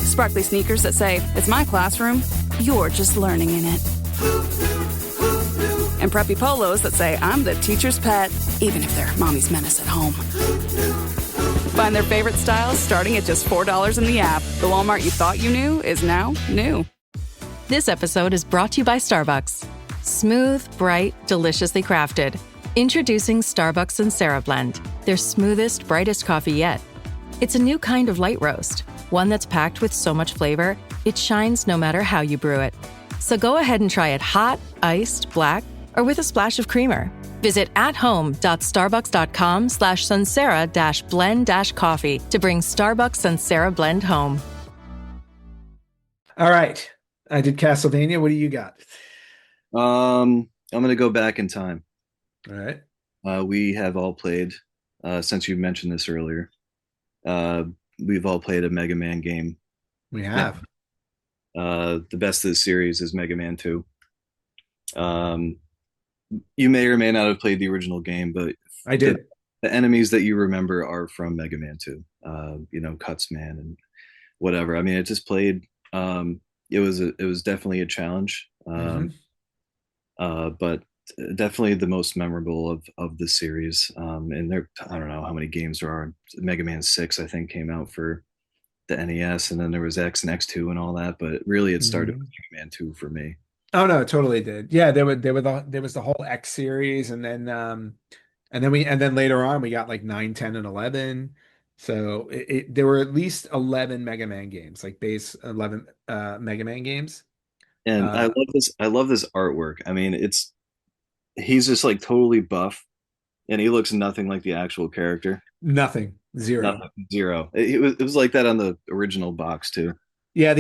Sparkly sneakers that say, it's my classroom, you're just learning in it. And preppy polos that say, I'm the teacher's pet, even if they're mommy's menace at home. Find their favorite styles starting at just $4 in the app. The Walmart you thought you knew is now new. This episode is brought to you by Starbucks. Smooth, bright, deliciously crafted. Introducing Starbucks and Sarah Blend, their smoothest, brightest coffee yet. It's a new kind of light roast, one that's packed with so much flavor, it shines no matter how you brew it. So go ahead and try it hot, iced, black, or with a splash of creamer. Visit athome.starbucks.com/Sunsera-blend-coffee to bring Starbucks Sunsera Blend home. All right. I did Castlevania. What do you got? I'm gonna go back in time. All right. We have all played, since you mentioned this earlier. Uh, we've all played a Mega Man game. We have. The best of the series is Mega Man 2. Um, you may or may not have played the original game, but I did. the enemies that you remember are from Mega Man 2. Cutsman and whatever. I mean, it just played. It was definitely a challenge, but definitely the most memorable of the series. And I don't know how many games there are. Mega Man 6, I think, came out for the NES, and then there was X and X2 and all that. But really, it started with Mega Man 2 for me. Oh no, it totally did. Yeah, there was the whole X series, and then later on we got like 9, 10, and 11. So there were at least 11 Mega Man games, like base 11 Mega Man games. And I Uh, love this. I love this artwork. I mean, he's just like totally buff, and he looks nothing like the actual character. Nothing, zero. Nothing, zero. It was like that on the original box too. Yeah,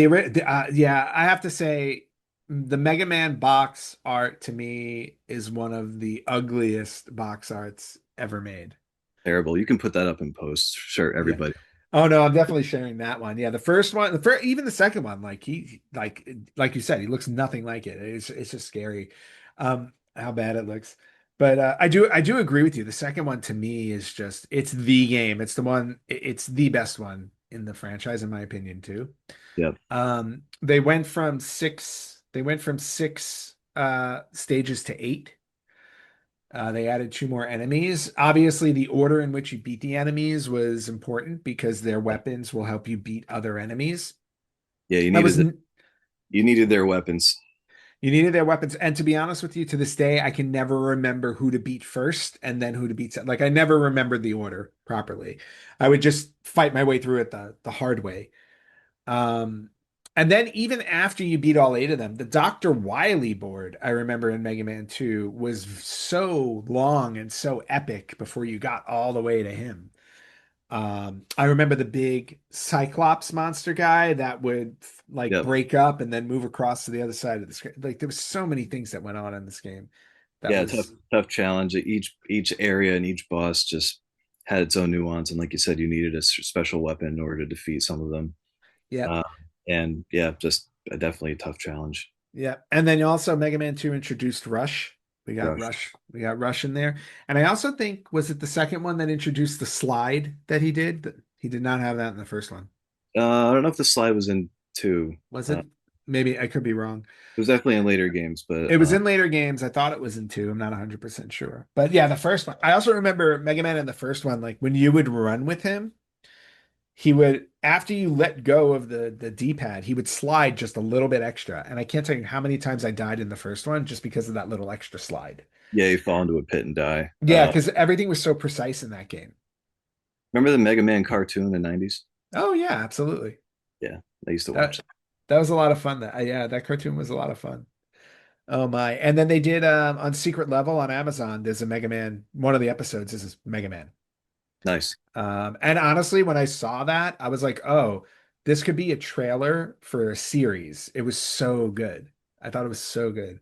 yeah, I have to say the Mega Man box art to me is one of the ugliest box arts ever made. Terrible. You can put that up in post. Sure, Yeah. everybody. Oh no, I'm definitely sharing that one. Yeah, the first one, even the second one, like like you said, he looks nothing like it. It's just scary, how bad it looks. But I do agree with you. The second one to me is just it's the game. It's the one. It's the best one in the franchise, in my opinion, too. Yep. They went from six. They went from six stages to eight. They added two more enemies. Obviously, the order in which you beat the enemies was important because their weapons will help you beat other enemies. Yeah, I was you needed their weapons. You needed their weapons. And to be honest with you, to this day, I can never remember who to beat first and then who to beat. Like I never remembered the order properly. I would just fight my way through it the hard way. Um, and then even after you beat all eight of them, the Dr. Wily board, I remember in Mega Man 2, was so long and so epic before you got all the way to him. I remember the big Cyclops monster guy that would like Yep. break up and then move across to the other side of the screen. Like there was so many things that went on in this game. That Yeah, tough was, tough challenge. Each area and each boss just had its own nuance, and like you said, you needed a special weapon in order to defeat some of them. yeah, Uh, and yeah, just definitely a tough challenge. yeah. And then also Mega Man 2 introduced Rush. We got Rush. Rush. We got Rush in there. And I also think, was it the second one that introduced the slide that he did? He did not have that in the first one. I don't know if the slide was in two. Was it? Maybe I could be wrong. It was definitely in later games, but It was in later games. I thought it was in two. I'm not 100% sure. But yeah, the first one. I also remember Mega Man in the first one, like when you would run with him, he would, after you let go of the D-pad, he would slide just a little bit extra. And I can't tell you how many times I died in the first one just because of that little extra slide. yeah, you fall into a pit and die. Yeah, because everything was so precise in that game. Remember the Mega Man cartoon in the 90s? Oh yeah, absolutely. Yeah, I used to watch That that. that was a lot of fun. Yeah, that cartoon was a lot of fun. Oh my. And then they did on Secret Level on Amazon, there's a Mega Man. One of the episodes is Mega Man. Nice. And honestly, when I saw that, I was like, oh, this could be a trailer for a series. It was so good. I thought it was so good.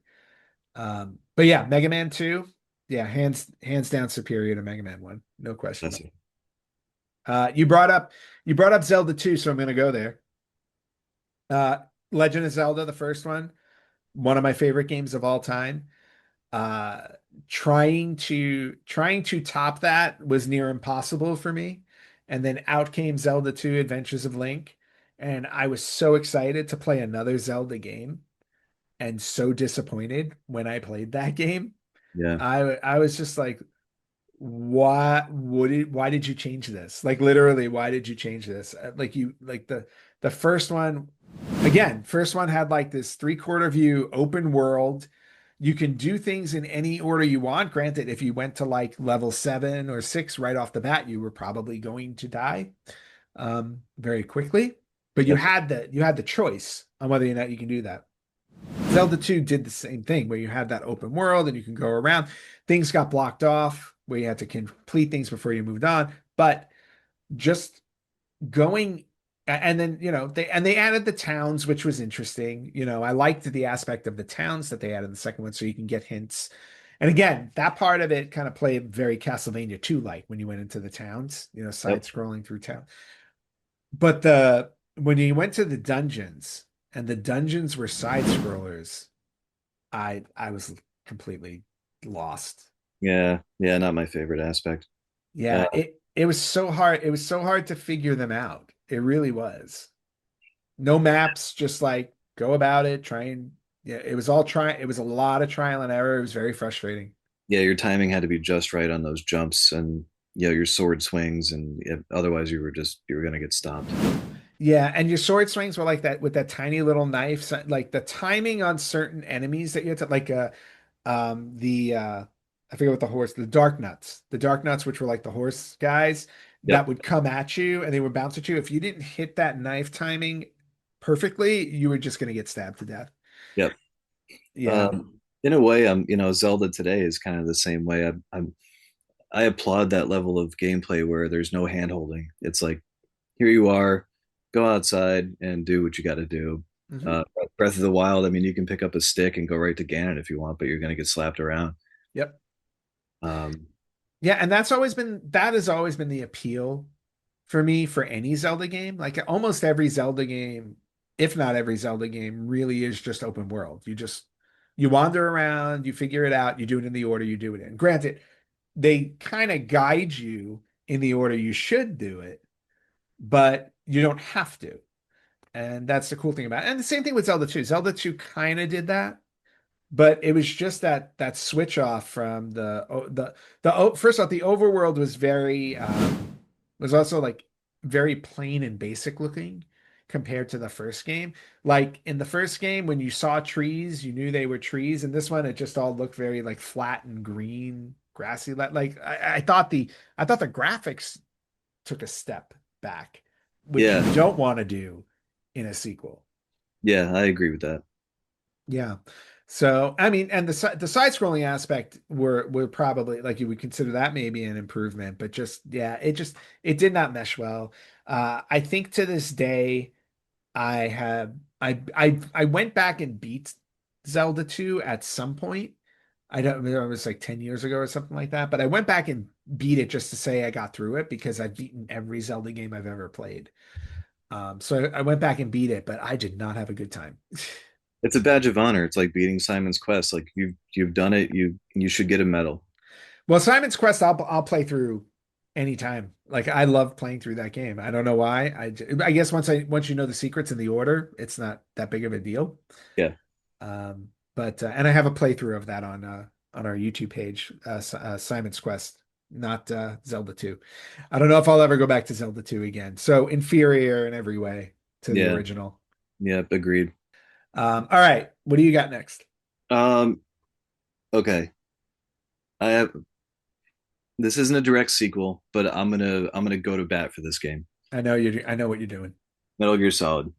But yeah, Mega Man 2, yeah, hands down superior to Mega Man 1. No question. That's it. You brought up Zelda 2, so I'm gonna go there. Uh Legend of Zelda, the first one of my favorite games of all time. Uh trying to top that was near impossible for me. And then out came Zelda 2 Adventures of Link, and I was so excited to play another Zelda game and so disappointed when I played that game. Yeah. I was just like, why did you change this? Like literally, why did you change this? Like you like the first one again, first one had like this three-quarter view open world. You can do things in any order you want. Granted, if you went to like level 7 or 6 right off the bat, you were probably going to die very quickly. But you Yep. had the choice on whether or not you can do that. Zelda 2 did the same thing where you had that open world and you can go around. Things got blocked off where you had to complete things before you moved on. But just going and then they added the towns, which was interesting. I liked the aspect of the towns that they added in the second one, so you can get hints. And again, that part of it kind of played very Castlevania 2 like when you went into the towns, side Yep. scrolling through town. But the when you went to the dungeons and the dungeons were side scrollers, I was completely lost. Yeah. Yeah. Not my favorite aspect. Uh, Yeah, it was so hard. It was so hard to figure them out. It really was. No maps, just like go about it, try and yeah, it was a lot of trial and error. It was very frustrating. yeah. Your timing had to be just right on those jumps and, your sword swings. And otherwise you were going to get stopped. Yeah, and your sword swings were like that with that tiny little knife. So, like the timing on certain enemies that you had to like the I forget what the dark nuts. The dark nuts, which were like the horse guys that Yep. would come at you and they would bounce at you. If you didn't hit that knife timing perfectly, you were just gonna get stabbed to death. Yep. Yeah. In a way, Zelda today is kind of the same way. I applaud that level of gameplay where there's no hand holding. It's like, here you are, go outside and do what you got to do. Mhm. Uh, Breath of the Wild, I mean, you can pick up a stick and go right to Ganon if you want, but you're going to get slapped around. Yep. Um, Yeah, and that has always been the appeal for me for any Zelda game. Like almost every Zelda game, if not every Zelda game, really is just open world. You just You wander around, you figure it out, you do it in the order you do it in. Granted, they kind of guide you in the order you should do it, but you don't have to. And that's the cool thing about it. And the same thing with Zelda 2. Zelda 2 kind of did that, but it was just that switch off from first off, the overworld was very was also like very plain and basic looking compared to the first game. Like in the first game, when you saw trees, you knew they were trees. And this one, it just all looked very like flat and green, grassy. Like I thought the graphics took a step back, which Yeah, you don't want to do in a sequel. yeah, I agree with that. Yeah. So, I mean, and the side scrolling aspect were probably like you would consider that maybe an improvement, but just yeah, it did not mesh well. I think to this day I have I went back and beat Zelda 2 at some point. I don't remember, it was like 10 years ago or something like that, but I went back and beat it just to say I got through it because I've beaten every Zelda game I've ever played. So I went back and beat it, but I did not have a good time. It's a badge of honor. It's like beating Simon's Quest. Like you've done it. You should get a medal. Well, Simon's Quest, I'll play through anytime. Like I love playing through that game. I don't know why. I guess once you know the secrets in the order, it's not that big of a deal. Yeah. But and I have a playthrough of that on our YouTube page, Simon's Quest, not Zelda 2. I don't know if I'll ever go back to Zelda 2 again. So inferior in every way to the Yeah. original. Yeah. Agreed. All right, what do you got next? Um. Okay. I have. This isn't a direct sequel, but I'm gonna go to bat for this game. I know what you're doing. Metal Gear Solid.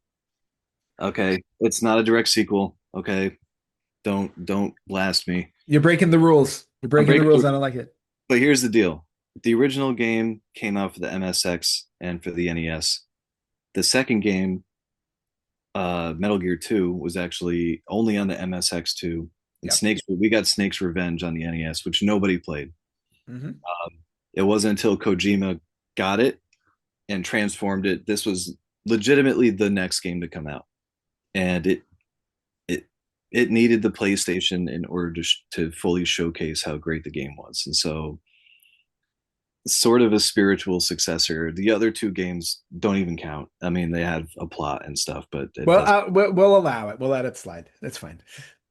Okay, it's not a direct sequel. Okay, don't blast me. You're breaking the rules. You're I'm breaking the breaking rules. I don't like it. But here's the deal: the original game came out for the MSX and for the NES. The second game, Metal Gear 2, was actually only on the MSX2. And Yep. we got Snake's Revenge on the NES, which nobody played. Hmm. It wasn't until Kojima got it and transformed it. This was legitimately the next game to come out, and it it needed the PlayStation in order to fully showcase how great the game was. And so, sort of a spiritual successor. The other two games don't even count. I mean, they have a plot and stuff, but it Well, does. we'll allow it. We'll let it slide. That's fine.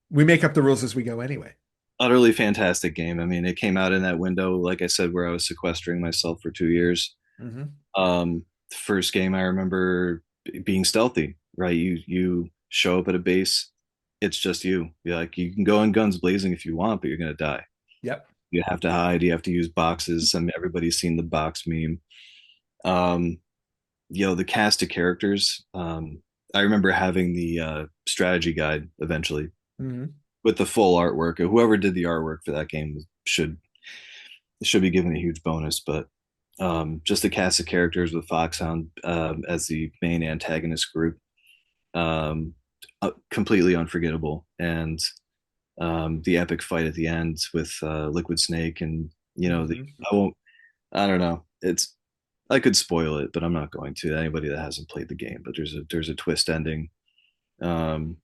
We make up the rules as we go anyway. Utterly fantastic game. I mean, it came out in that window, like I said, where I was sequestering myself for 2 years. Hmm. The first game I remember being stealthy, right? You show up at a base, it's just you. You're like, you can go in guns blazing if you want, but you're gonna die. Yep. You have to hide. You have to use boxes. I mean, everybody's seen the box meme. Um, the cast of characters. I remember having the strategy guide eventually Hmm. with the full artwork. Whoever did the artwork for that game should be given a huge bonus. But just the cast of characters with Foxhound as the main antagonist group, completely unforgettable. And the epic fight at the end with Liquid Snake, and Hmm. I don't know. I could spoil it, but I'm not going to. Anybody that hasn't played the game, but there's a twist ending. Um,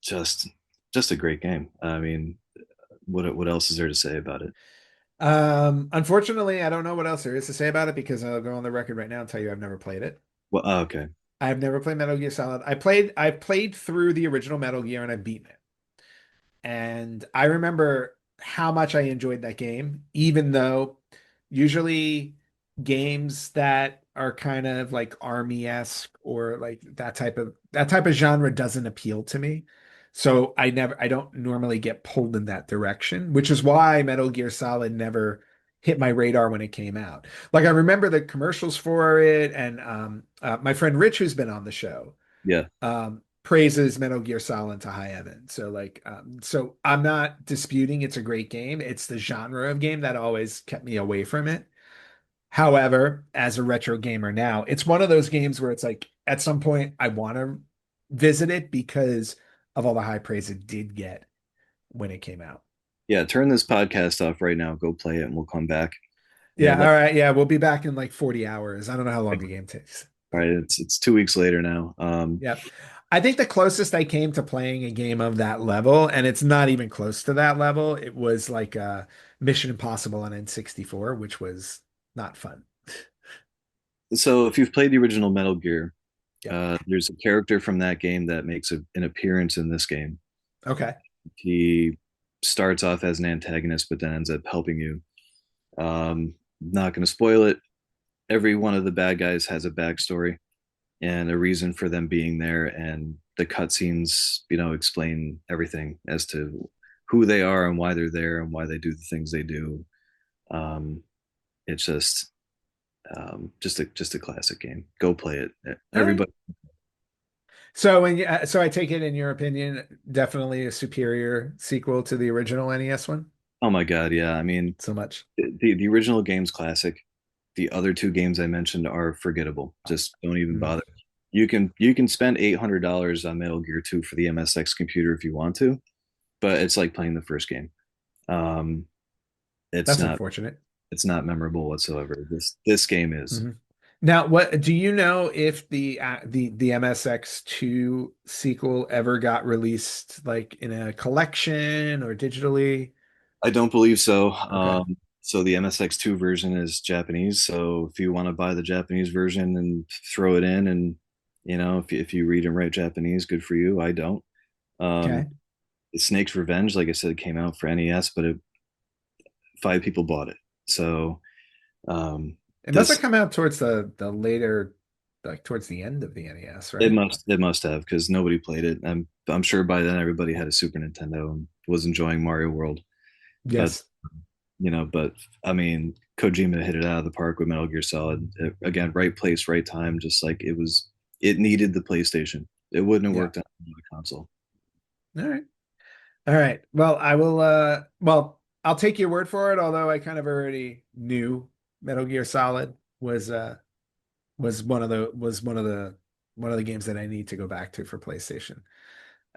just just a great game. I mean, what else is there to say about it? Unfortunately, I don't know what else there is to say about it because I'll go on the record right now and tell you I've never played it. Well, okay, I've never played Metal Gear Solid. I played through the original Metal Gear and I've beaten it. And I remember how much I enjoyed that game, even though usually games that are kind of like army-esque or like that type of genre doesn't appeal to me. So I don't normally get pulled in that direction, which is why Metal Gear Solid never hit my radar when it came out. Like I remember the commercials for it, and my friend Rich, who's been on the show, yeah, praises Metal Gear Solid to high heaven. So like, so I'm not disputing it's a great game. It's the genre of game that always kept me away from it. However, as a retro gamer now, it's one of those games where it's like at some point I want to visit it because of all the high praise it did get when it came out. yeah. Turn this podcast off right now. Go play it, and we'll come back. Yeah, And all right. Yeah, we'll be back in like 40 hours. I don't know how long the game takes. all right, it's 2 weeks later now. Yep. I think the closest I came to playing a game of that level, and it's not even close to that level, it was like Mission Impossible on N64, which was not fun. So if you've played the original Metal Gear, Yep. there's a character from that game that makes an appearance in this game. Okay. He starts off as an antagonist, but then ends up helping you. Not going to spoil it. Every one of the bad guys has a backstory and a reason for them being there, and the cutscenes, explain everything as to who they are and why they're there and why they do the things they do. Um, it's just a classic game. Go play it, All right. everybody. So so I take it in your opinion, definitely a superior sequel to the original NES one. Oh my God, yeah. I mean, So much. the original game's classic. The other two games I mentioned are forgettable. Just don't even Mm. bother. You can spend $800 on Metal Gear 2 for the MSX computer if you want to, but it's like playing the first game. Um, it's That's not unfortunate. it's not memorable whatsoever. This game is. Mhm. Now, what do you know if the MSX2 sequel ever got released like in a collection or digitally? I don't believe so. Okay. So the MSX2 version is Japanese. So if you want to buy the Japanese version and throw it in, and if you read and write Japanese, good for you. I don't. Um, Okay. Snake's Revenge, like I said, came out for NES, but five people bought it. So um, It must have this come out towards the later, like towards the end of the NES, it right? must have, because nobody played it. I'm sure by then everybody had a Super Nintendo and was enjoying Mario World. But Yes. but I mean, Kojima hit it out of the park with Metal Gear Solid. Again, right place, right time. Just like it needed the PlayStation. It wouldn't have Yeah. worked on the console. All right. All right. Well, I'll take your word for it, although I kind of already knew Metal Gear Solid was one of the games that I need to go back to for PlayStation.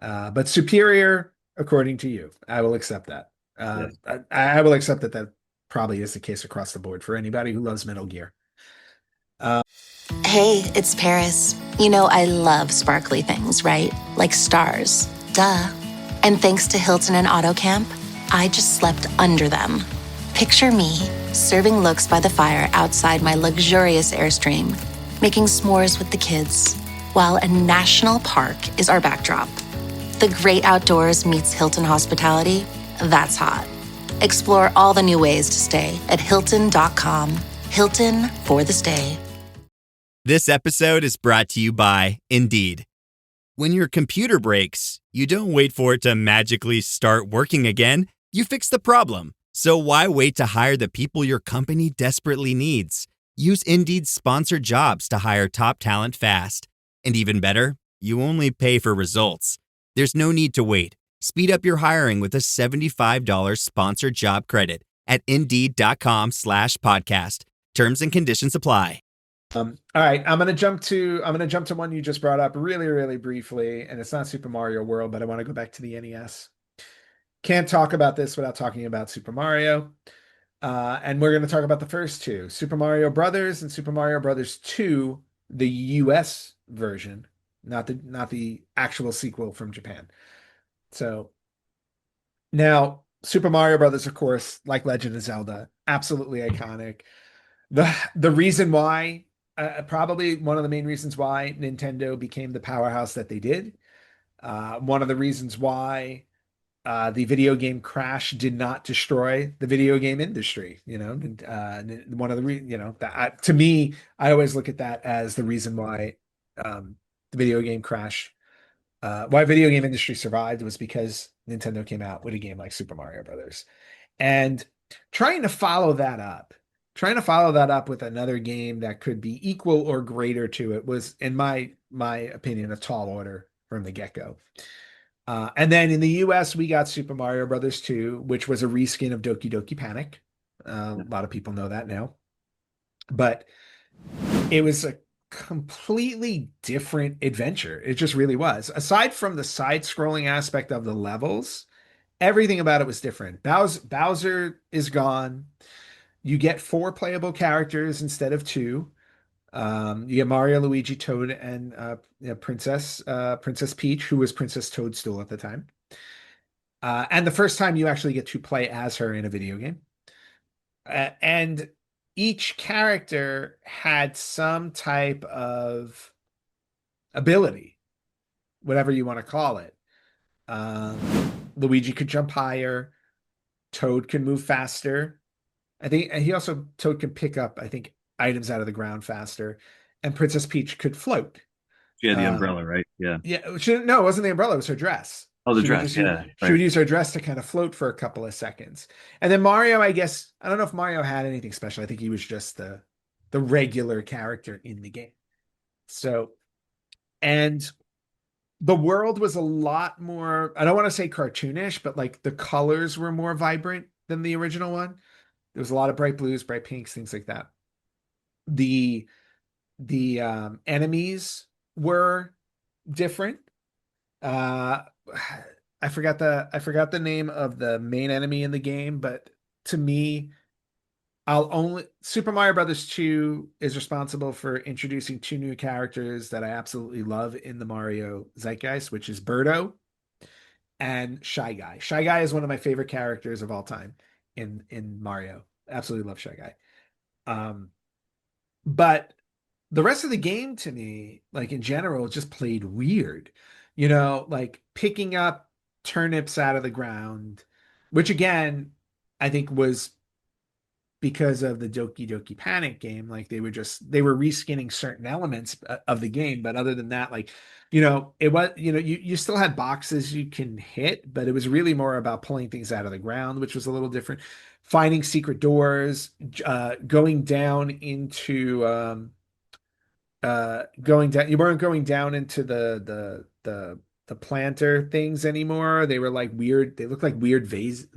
But superior, according to you, I will accept that. Yes. I will accept that that probably is the case across the board for anybody who loves Metal Gear. Hey, it's Paris. You know, I love sparkly things, right? Like stars. Duh. And thanks to Hilton and Auto Camp, I just slept under them. Picture me serving looks by the fire outside my luxurious Airstream, making s'mores with the kids, while a national park is our backdrop. The great outdoors meets Hilton hospitality. That's hot. Explore all the new ways to stay at Hilton.com. Hilton for the stay. This episode is brought to you by Indeed. When your computer breaks, you don't wait for it to magically start working again. You fix the problem. So why wait to hire the people your company desperately needs? Use Indeed's sponsored jobs to hire top talent fast. And even better, you only pay for results. There's no need to wait. Speed up your hiring with a $75 sponsored job credit at Indeed.com/podcast. Terms and conditions apply. All right, I'm gonna jump to one you just brought up really, really briefly, and it's not Super Mario World, but I want to go back to the NES. Can't talk about this without talking about Super Mario. And we're going to talk about the first two, Super Mario Brothers and Super Mario Brothers 2, the US version, not the actual sequel from Japan. So now Super Mario Brothers, of course, like Legend of Zelda, absolutely iconic. The reason why, probably one of the main reasons why Nintendo became the powerhouse that they did. One of the reasons why the video game crash did not destroy the video game industry. One of the to me, I always look at that as the reason why the video game crash, why video game industry survived was because Nintendo came out with a game like Super Mario Brothers, and trying to follow that up, trying to follow that up with another game that could be equal or greater to it was, in my opinion, a tall order from the get-go. And then in the US, we got Super Mario Brothers 2, which was a reskin of Doki Doki Panic. A lot of people know that now. But it was a completely different adventure. It just really was. Aside from the side-scrolling aspect of the levels, everything about it was different. Bowser is gone. You get 4 playable characters instead of 2. You get Mario, Luigi, Toad, and Princess Peach, who was Princess Toadstool at the time. And the first time you actually get to play as her in a video game. And each character had some type of ability, whatever you want to call it. Luigi could jump higher. Toad can move faster. I think and he also Toad can pick up, I think, items out of the ground faster. And Princess Peach could float. She had the Um, umbrella, right? Yeah. yeah, no, it wasn't the umbrella, it was her dress. Oh, the dress. Yeah. She would Right. use her dress to kind of float for a couple of seconds. And then Mario, I guess, I don't know if Mario had anything special. I think he was just the regular character in the game. So, and the world was a lot more, I don't want to say cartoonish, but like the colors were more vibrant than the original one. There was a lot of bright blues, bright pinks, things like that. The enemies were different. Uh I forgot the name of the main enemy in the game, but to me, I'll only Super Mario Brothers 2 is responsible for introducing two new characters that I absolutely love in the Mario zeitgeist, which is Birdo and Shy Guy. Shy Guy is one of my favorite characters of all time in Mario. Absolutely love Shy Guy. But the rest of the game to me, like in general, just played weird. Like picking up turnips out of the ground, which again, I think was because of the Doki Doki Panic game. Like they were reskinning certain elements of the game, but other than that, like it was you still had boxes you can hit, but it was really more about pulling things out of the ground, which was a little different. Finding secret doors, going down into going down you weren't going down into the planter things anymore. They were like weird, they looked like weird vases,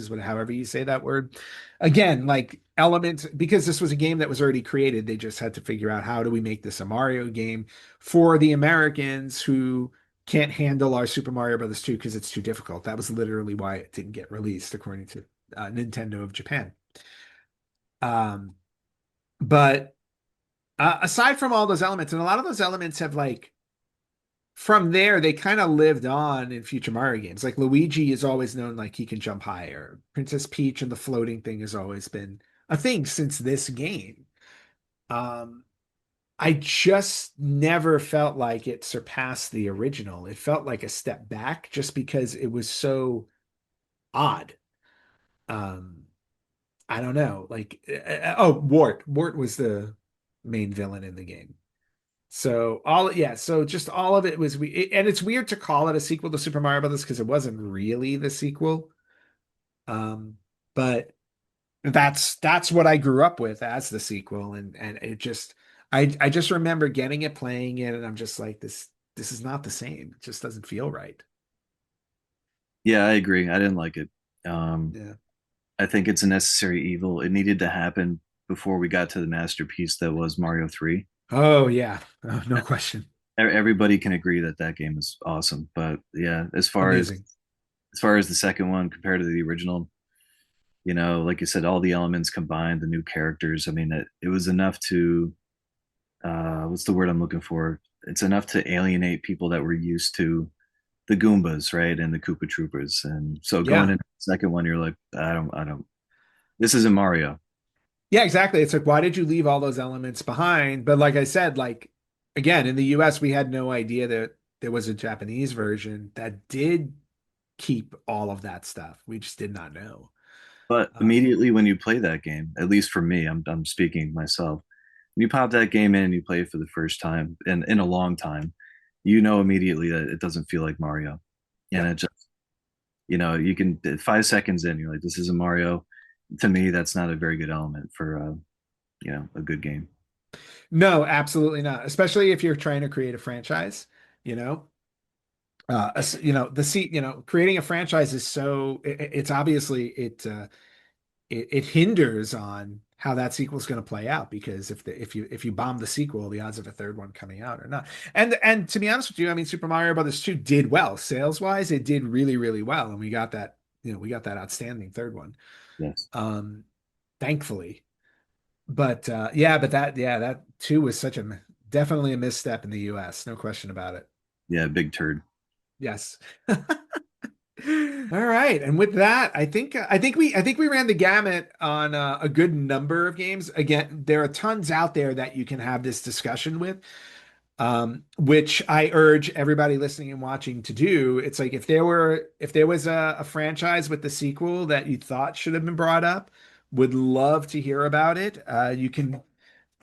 whatever, however you say that word. Again, like elements, because this was a game that was already created, they just had to figure out, how do we make this a Mario game for the Americans who can't handle our Super Mario Brothers 2 because it's too difficult. That was literally why it didn't get released, according to Nintendo of Japan. um but aside from all those elements, and a lot of those elements have like, from there they kind of lived on in future Mario games. Like Luigi is always known, like he can jump higher. Princess Peach and the floating thing has always been a thing since this game. Um, I just never felt like it surpassed the original. It felt like a step back just because it was so odd. Um, I don't know. Like, oh, Wart. Wart was the main villain in the game. So just all of it was and it's weird to call it a sequel to Super Mario Brothers because it wasn't really the sequel. But that's what I grew up with as the sequel, and it just I just remember getting it, playing it, and I'm just like, this is not the same. It just doesn't feel right. Yeah, I agree. I didn't like it. Um, Yeah. I think it's a necessary evil. It needed to happen before we got to the masterpiece that was Mario 3. Oh yeah. Oh, no question. Everybody can agree that that game is awesome. But yeah, Amazing. as far as the second one compared to the original, like you said, all the elements combined, the new characters. I mean, it was enough to what's the word I'm looking for? It's enough to alienate people that were used to the Goombas, right, and the Koopa Troopers. And so going Yeah. into the second one, you're like, I don't. This isn't Mario. Yeah, exactly. It's like, why did you leave all those elements behind? But like I said, like again, in the US, we had no idea that there was a Japanese version that did keep all of that stuff. We just did not know. But Um, immediately when you play that game, at least for me, I'm speaking myself. When you pop that game in and you play it for the first time and in a long time, you know immediately that it doesn't feel like Mario. And yeah. it just, you can 5 seconds in, you're like, this isn't Mario. To me, that's not a very good element for a good game. No, absolutely not. Especially if you're trying to create a franchise, you know. Creating a franchise is so it's obviously it hinders on how that sequel is going to play out, because if you bomb the sequel, the odds of a third one coming out or not. And to be honest with you, I mean, Super Mario Brothers 2 did well sales wise. It did really, really well, and we got that outstanding third one. Yes. Um, Thankfully, But yeah, but that too was such a definitely a misstep in the US, no question about it. Yeah, big turd. Yes. All right, and with that, I think we ran the gamut on a good number of games. Again, there are tons out there that you can have this discussion with, which I urge everybody listening and watching to do. It's like if there was a franchise with the sequel that you thought should have been brought up, would love to hear about it. You can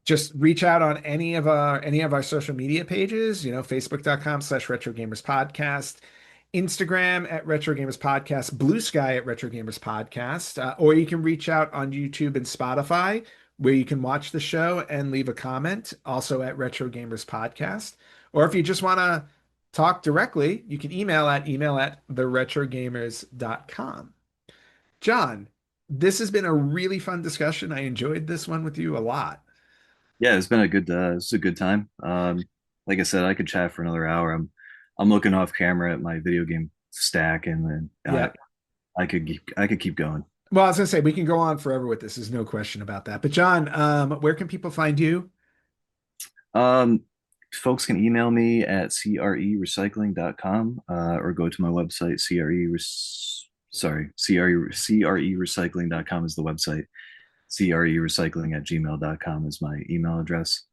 just reach out on any of our social media pages, facebook.com/retro gamers podcast, Instagram at retro gamers podcast, Blue Sky at retro gamers podcast, or you can reach out on YouTube and Spotify where you can watch the show and leave a comment also at retro gamers podcast. Or if you just want to talk directly, you can email at theretrogamers.com. John, this has been a really fun discussion. I enjoyed this one with you a lot. Yeah, it's been it's a good time. Like I said, I could chat for another hour. I'm looking off camera at my video game stack, and then Yeah. I could keep going. Well, I was gonna say we can go on forever with this. There's no question about that. But John, where can people find you? Um, Folks can email me at crerecycling.com, or go to my website, crerecycling.com is the website. crerecycling@gmail.com is my email address.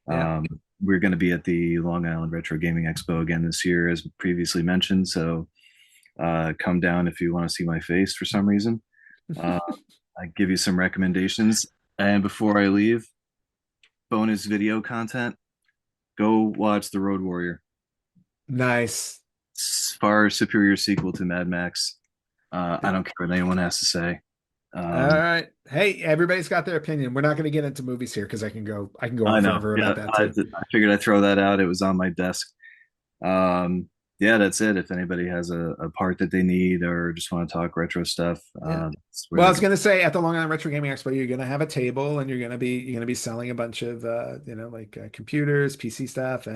Yeah. Um, we're going to be at the Long Island Retro Gaming Expo again this year, as previously mentioned. So come down if you want to see my face for some reason. Uh, I give you some recommendations. And before I leave, bonus video content. Go watch The Road Warrior. Nice. Far superior sequel to Mad Max. I don't care what anyone has to say. All right. Hey, everybody's got their opinion. We're not going to get into movies here because I can go I on know. forever Yeah, about that too. I figured I'd throw that out. It was on my desk. Yeah, that's it. If anybody has a part that they need or just want to talk retro stuff, Yeah. that's where Well, I they was go. going to say at the Long Island Retro Gaming Expo, you're going to have a table and you're going to be selling a bunch of like computers, PC stuff,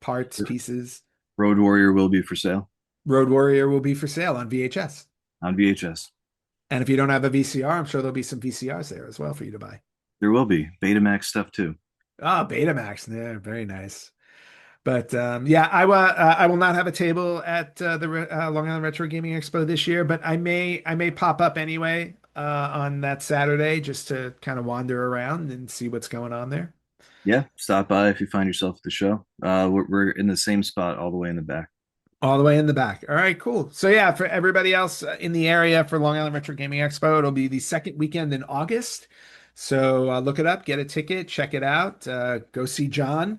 parts, pieces. Road Warrior will be for sale Road Warrior will be for sale on VHS. on VHS. And if you don't have a VCR, I'm sure there'll be some VCRs there as well for you to buy. There will be Betamax stuff too. Oh, Betamax. Yeah, very nice. But yeah, I will not have a table at the Long Island Retro Gaming Expo this year, but I may pop up anyway on that Saturday just to kind of wander around and see what's going on there. Yeah, stop by if you find yourself at the show. We're in the same spot all the way in the back. All the way in the back. All right, cool. So yeah, for everybody else in the area for Long Island Retro Gaming Expo, it'll be the second weekend in August. So look it up, get a ticket, check it out, go see John,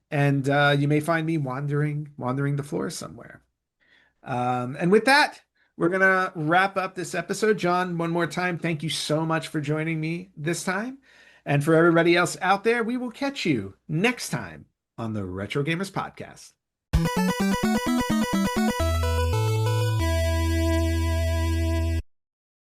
and you may find me wandering the floor somewhere. And with that, we're gonna wrap up this episode. John, one more time, thank you so much for joining me this time. And for everybody else out there, we will catch you next time on the Retro Gamers Podcast.